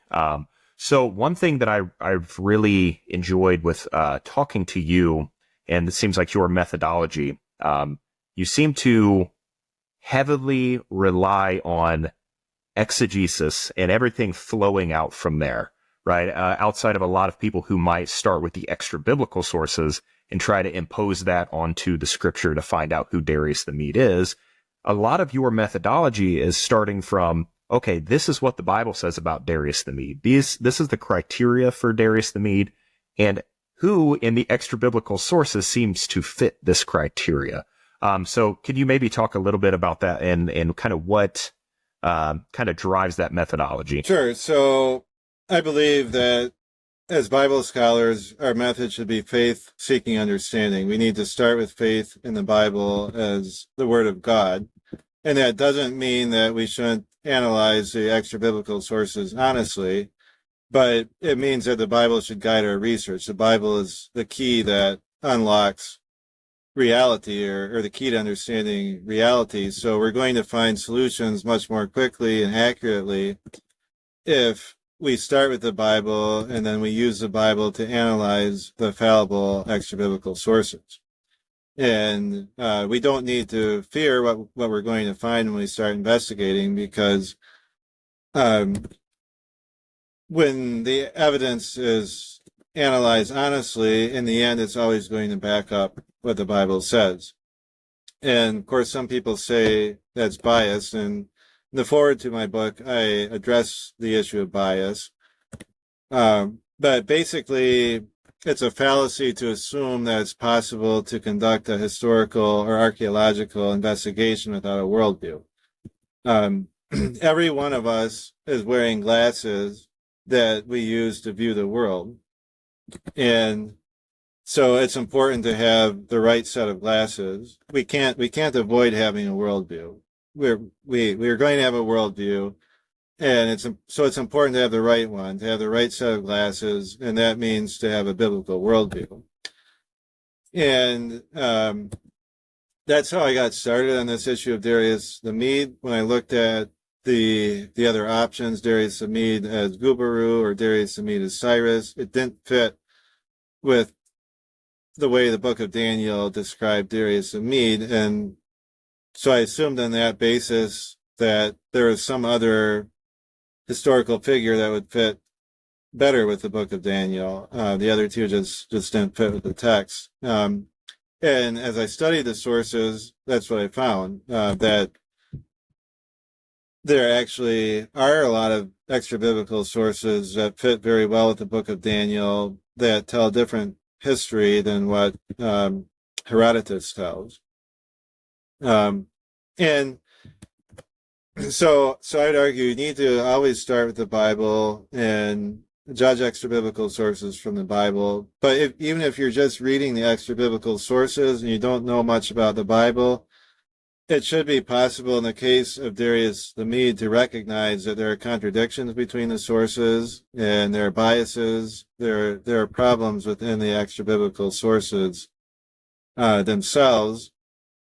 So one thing that I've really enjoyed with talking to you, and it seems like your methodology, you seem to heavily rely on exegesis and everything flowing out from there, right? Outside of a lot of people who might start with the extra biblical sources and try to impose that onto the scripture to find out who Darius the Mede is. A lot of your methodology is starting from, okay, this is what the Bible says about Darius the Mede. This is the criteria for Darius the Mede, and who in the extra biblical sources seems to fit this criteria. So can you maybe talk a little bit about that and kind of what kind of drives that methodology? Sure. So I believe that as Bible scholars, our method should be faith-seeking understanding. We need to start with faith in the Bible as the Word of God. And that doesn't mean that we shouldn't analyze the extra-biblical sources honestly, but it means that the Bible should guide our research. The Bible is the key that unlocks reality or the key to understanding reality. So we're going to find solutions much more quickly and accurately if we start with the Bible and then we use the Bible to analyze the fallible extra-biblical sources. And we don't need to fear what we're going to find when we start investigating, because when the evidence is analyzed honestly, in the end, it's always going to back up what the Bible says. And of course, some people say that's bias, and in the foreword to my book, I address the issue of bias. But basically, it's a fallacy to assume that it's possible to conduct a historical or archaeological investigation without a worldview. Every one of us is wearing glasses that we use to view the world. And so it's important to have the right set of glasses. We can't avoid having a worldview. We're going to have a worldview, and it's important to have the right one, to have the right set of glasses, and that means to have a biblical worldview. And that's how I got started on this issue of Darius the Mede. When I looked at the other options, Darius the Mede as Gubaru or Darius the Mede as Cyrus, it didn't fit with the way the book of Daniel described Darius the Mede, and so I assumed on that basis that there was some other historical figure that would fit better with the book of Daniel. The other two just didn't fit with the text. And as I studied the sources, that's what I found, that there actually are a lot of extra biblical sources that fit very well with the book of Daniel that tell a different history than what Herodotus tells. And so I'd argue you need to always start with the Bible and judge extra biblical sources from the Bible. But even if you're just reading the extra biblical sources and you don't know much about the Bible, it should be possible in the case of Darius the Mede to recognize that there are contradictions between the sources and there are biases. There are problems within the extra biblical sources themselves.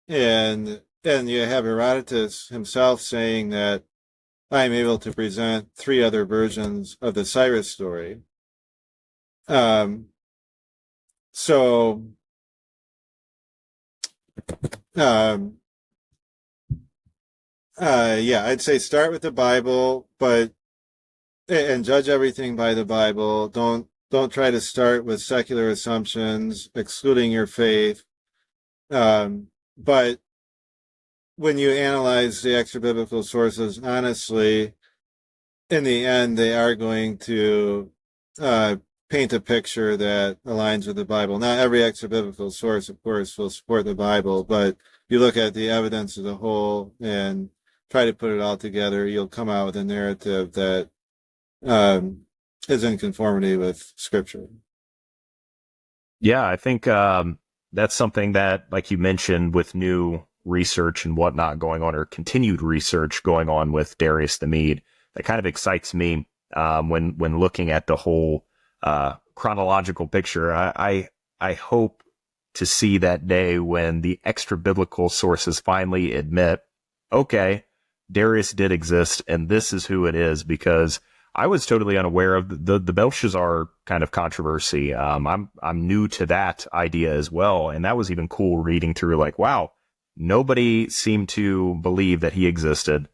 And you have Herodotus himself saying that I'm able to present 3 other versions of the Cyrus story. Yeah, I'd say start with the Bible, and judge everything by the Bible. Don't try to start with secular assumptions, excluding your faith. But when you analyze the extra biblical sources honestly, in the end, they are going to paint a picture that aligns with the Bible. Not every extra biblical source, of course, will support the Bible, but you look at the evidence as a whole and try to put it all together, you'll come out with a narrative that is in conformity with Scripture. Yeah, I think that's something that, like you mentioned, with new research and whatnot going on, or continued research going on with Darius the Mede, that kind of excites me when looking at the whole chronological picture. I hope to see that day when the extra biblical sources finally admit, okay, Darius did exist, and this is who it is, because I was totally unaware of the Belshazzar kind of controversy. I'm new to that idea as well, and that was even cool reading through, like, wow, nobody seemed to believe that he existed.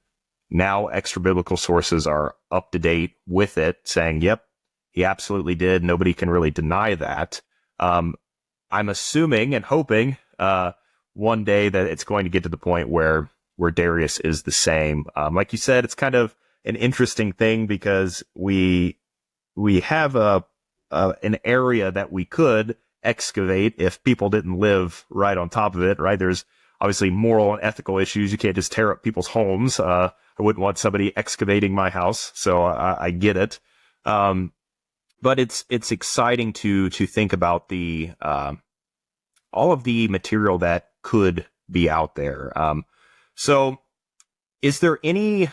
Now extra biblical sources are up to date with it, saying, yep, he absolutely did. Nobody can really deny that. I'm assuming and hoping one day that it's going to get to the point where Darius is the same. Like you said, it's kind of an interesting thing, because we have an area that we could excavate if people didn't live right on top of it, right? There's obviously moral and ethical issues. You can't just tear up people's homes. I wouldn't want somebody excavating my house, so I get it. But it's exciting to think about the all of the material that could be out there. So is there any,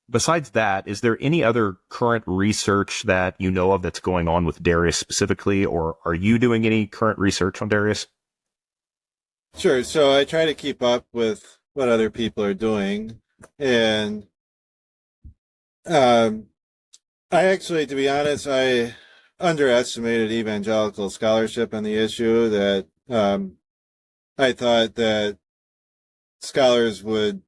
besides that, is there any other current research that you know of that's going on with Darius specifically, or are you doing any current research on Darius? Sure. So I try to keep up with what other people are doing. And I actually, to be honest, I underestimated evangelical scholarship on the issue. That I thought that scholars would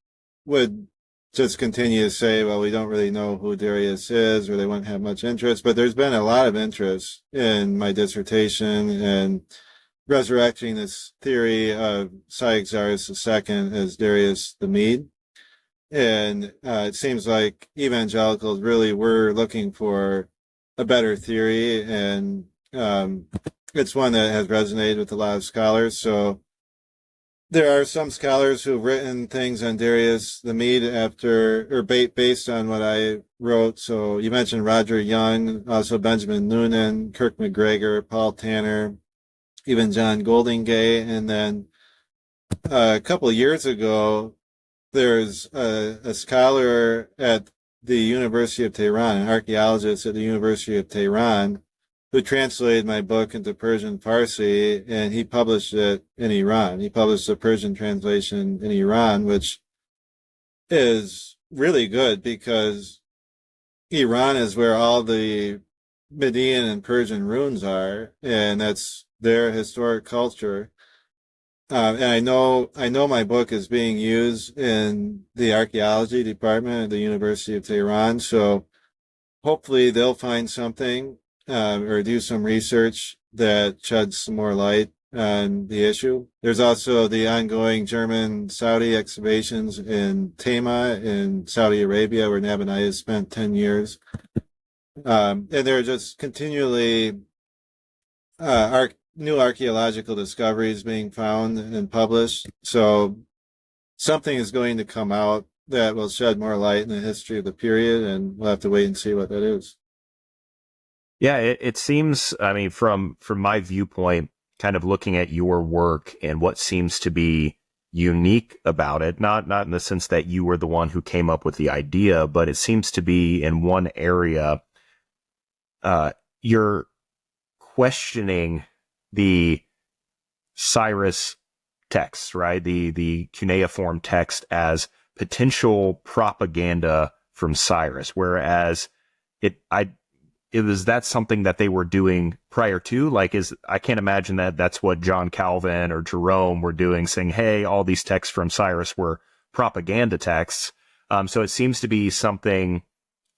just continue to say, well, we don't really know who Darius is, or they wouldn't have much interest. But there's been a lot of interest in my dissertation and resurrecting this theory of Cyaxares II as Darius the Mede. And it seems like evangelicals really were looking for a better theory, and it's one that has resonated with a lot of scholars. So there are some scholars who've written things on Darius the Mede based on what I wrote. So you mentioned Roger Young, also Benjamin Noonan, Kirk McGregor, Paul Tanner, even John Goldingay. And then a couple of years ago, there's a scholar at the University of Tehran, an archaeologist at the University of Tehran, who translated my book into Persian Farsi, and he published it in Iran. He published the Persian translation in Iran, which is really good, because Iran is where all the Median and Persian ruins are, and that's their historic culture. And I know my book is being used in the archaeology department at the University of Tehran, so hopefully they'll find something or do some research that sheds some more light on the issue. There's also the ongoing German-Saudi excavations in Tema in Saudi Arabia, where Nabonidus spent 10 years. And there are just continually new archaeological discoveries being found and published. So something is going to come out that will shed more light in the history of the period, and we'll have to wait and see what that is. Yeah, it seems, I mean, from my viewpoint, kind of looking at your work and what seems to be unique about it, not in the sense that you were the one who came up with the idea, but it seems to be in one area, you're questioning the Cyrus text, right? The cuneiform text as potential propaganda from Cyrus, whereas that's something that they were doing prior to. Like, I can't imagine that that's what John Calvin or Jerome were doing, saying, hey, all these texts from Cyrus were propaganda texts. So it seems to be something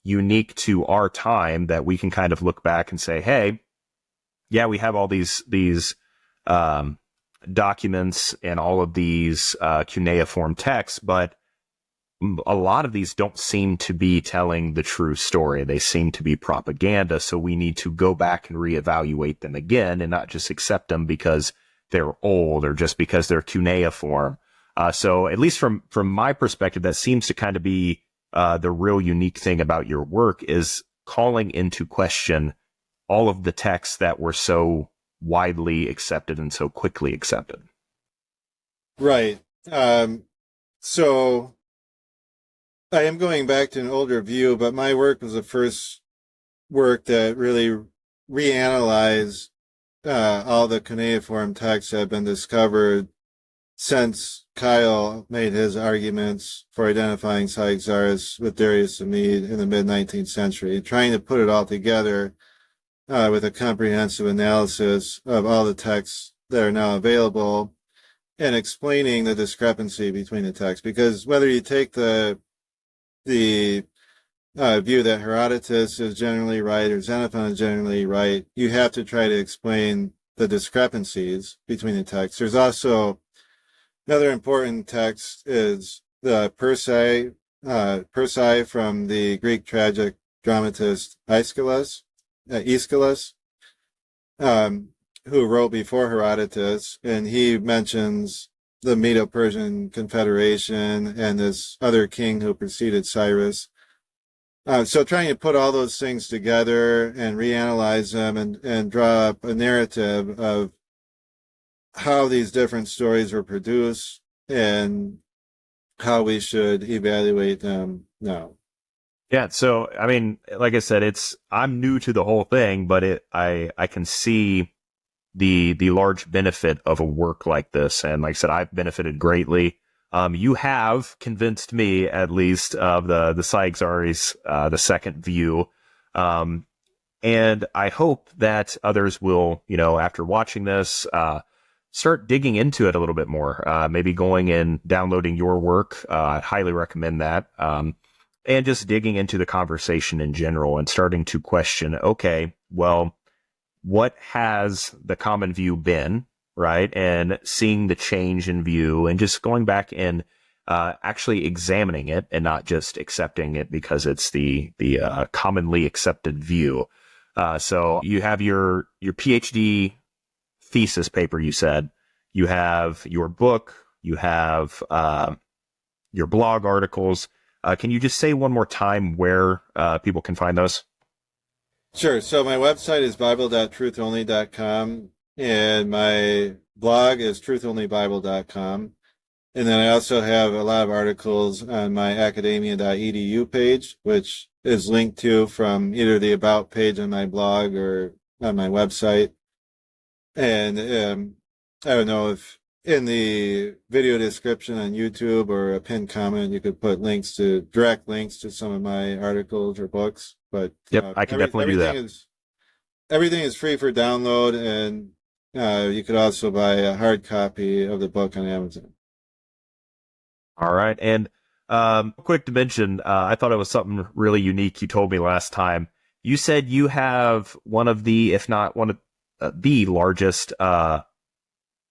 unique to our time that we can kind of look back and say, hey, yeah, we have all these documents and all of these cuneiform texts, but a lot of these don't seem to be telling the true story. They seem to be propaganda. So we need to go back and reevaluate them again and not just accept them because they're old or just because they're cuneiform. So at least from my perspective, that seems to kind of be the real unique thing about your work is calling into question all of the texts that were so widely accepted and so quickly accepted. Right. So I am going back to an older view, but my work was the first work that really reanalyzed all the cuneiform texts that have been discovered since Kyle made his arguments for identifying Cyaxares with Darius the Mede in the mid-19th century, trying to put it all together with a comprehensive analysis of all the texts that are now available and explaining the discrepancy between the texts. Because whether you take the view that Herodotus is generally right or Xenophon is generally right, you have to try to explain the discrepancies between the texts. There's also another important text is the Persae from the Greek tragic dramatist Aeschylus, who wrote before Herodotus, and he mentions the Medo-Persian Confederation and this other king who preceded Cyrus. So trying to put all those things together and reanalyze them and draw up a narrative of how these different stories were produced and how we should evaluate them now. Yeah, so I mean, like I said, I'm new to the whole thing, but I can see the large benefit of a work like this, and like I said, I've benefited greatly. You have convinced me, at least, of the Cyaxares the second view, and I hope that others will, after watching this, start digging into it a little bit more. Maybe going and downloading your work. I highly recommend that. And just digging into the conversation in general and starting to question, okay, well, what has the common view been, right? And seeing the change in view and just going back and actually examining it and not just accepting it because it's the commonly accepted view. So you have your PhD thesis paper, you said. You have your book. You have your blog articles. Can you just say one more time where people can find those? Sure. So my website is bible.truthonly.com and my blog is truthonlybible.com. And then I also have a lot of articles on my academia.edu page, which is linked to from either the About page on my blog or on my website. And I don't know if in the video description on YouTube or a pinned comment, you could put direct links to some of my articles or books. But yep, I can definitely do that. Everything is free for download, and you could also buy a hard copy of the book on Amazon. All right. And quick to mention, I thought it was something really unique you told me last time. You said you have one of the, if not one of the largest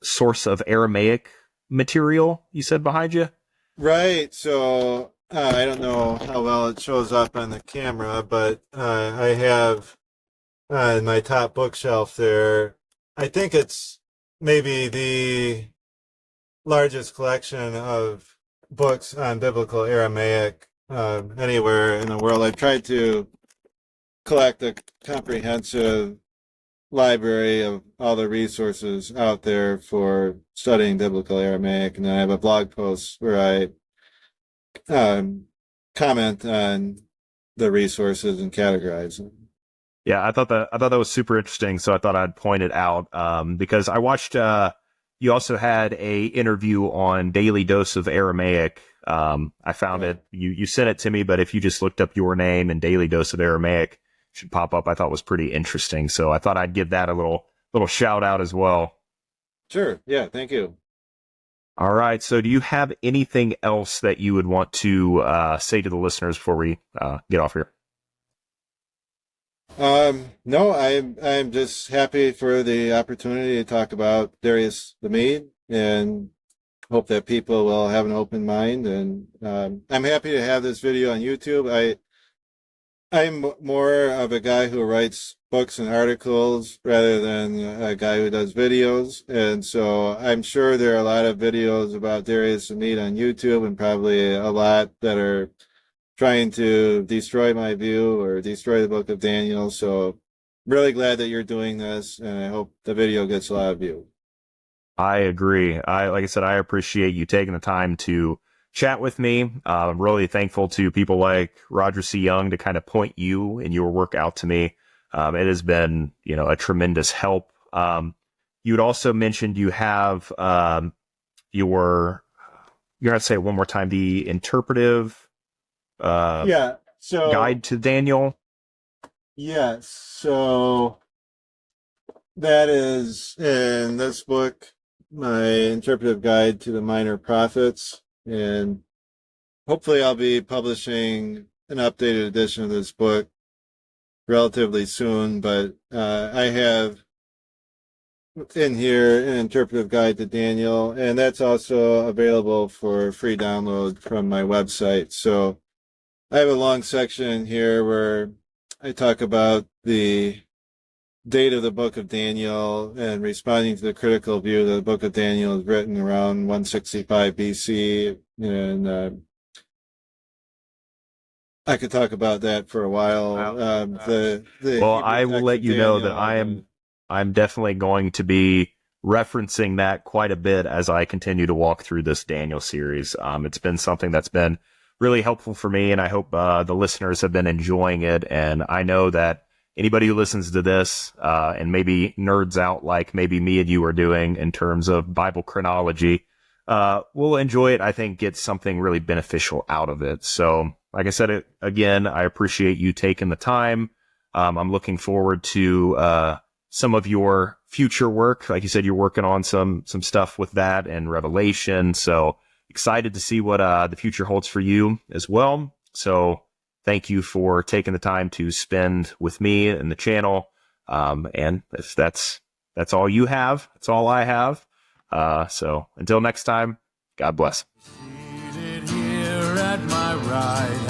source of Aramaic material, you said, behind you? Right. So I don't know how well it shows up on the camera, but I have in my top bookshelf there, I think it's maybe the largest collection of books on biblical Aramaic anywhere in the world. I've tried to collect a comprehensive library of all the resources out there for studying biblical Aramaic, and then I have a blog post where I comment on the resources and categorize them. Yeah, I thought that was super interesting, so I thought I'd point it out because I watched. You also had a interview on Daily Dose of Aramaic. I found it. You sent it to me, but if you just looked up your name and Daily Dose of Aramaic, it should pop up. I thought was pretty interesting, so I thought I'd give that a little shout out as well. Sure. Yeah. Thank you. All right. So, do you have anything else that you would want to say to the listeners before we get off here? No, I'm just happy for the opportunity to talk about Darius the Mede and hope that people will have an open mind. And I'm happy to have this video on YouTube. I'm more of a guy who writes books and articles rather than a guy who does videos. And so I'm sure there are a lot of videos about Darius the Mede on YouTube, and probably a lot that are trying to destroy my view or destroy the book of Daniel. So really glad that you're doing this, and I hope the video gets a lot of views. I agree. Like I said, I appreciate you taking the time to chat with me. I'm really thankful to people like Roger C. Young to kind of point you and your work out to me. It has been, a tremendous help. You had also mentioned you have you're going to say it one more time, the interpretive guide to Daniel. Yes. So that is in this book, my interpretive guide to the minor prophets. And hopefully I'll be publishing an updated edition of this book relatively soon. But I have in here an interpretive guide to Daniel, and that's also available for free download from my website. So I have a long section here where I talk about the date of the book of Daniel and responding to the critical view that the book of Daniel is written around 165 BC. And I could talk about that for a while. Well, I will let you know that I'm definitely going to be referencing that quite a bit as I continue to walk through this Daniel series. It's been something that's been really helpful for me, and I hope the listeners have been enjoying it. And I know that anybody who listens to this and maybe nerds out like maybe me and you are doing in terms of Bible chronology will enjoy it. I think get something really beneficial out of it. So like I said, again, I appreciate you taking the time. I'm looking forward to some of your future work. Like you said, you're working on some stuff with that and Revelation. So excited to see what the future holds for you as well. So thank you for taking the time to spend with me and the channel. And if that's all you have, that's all I have. So until next time, God bless. Seated here at my right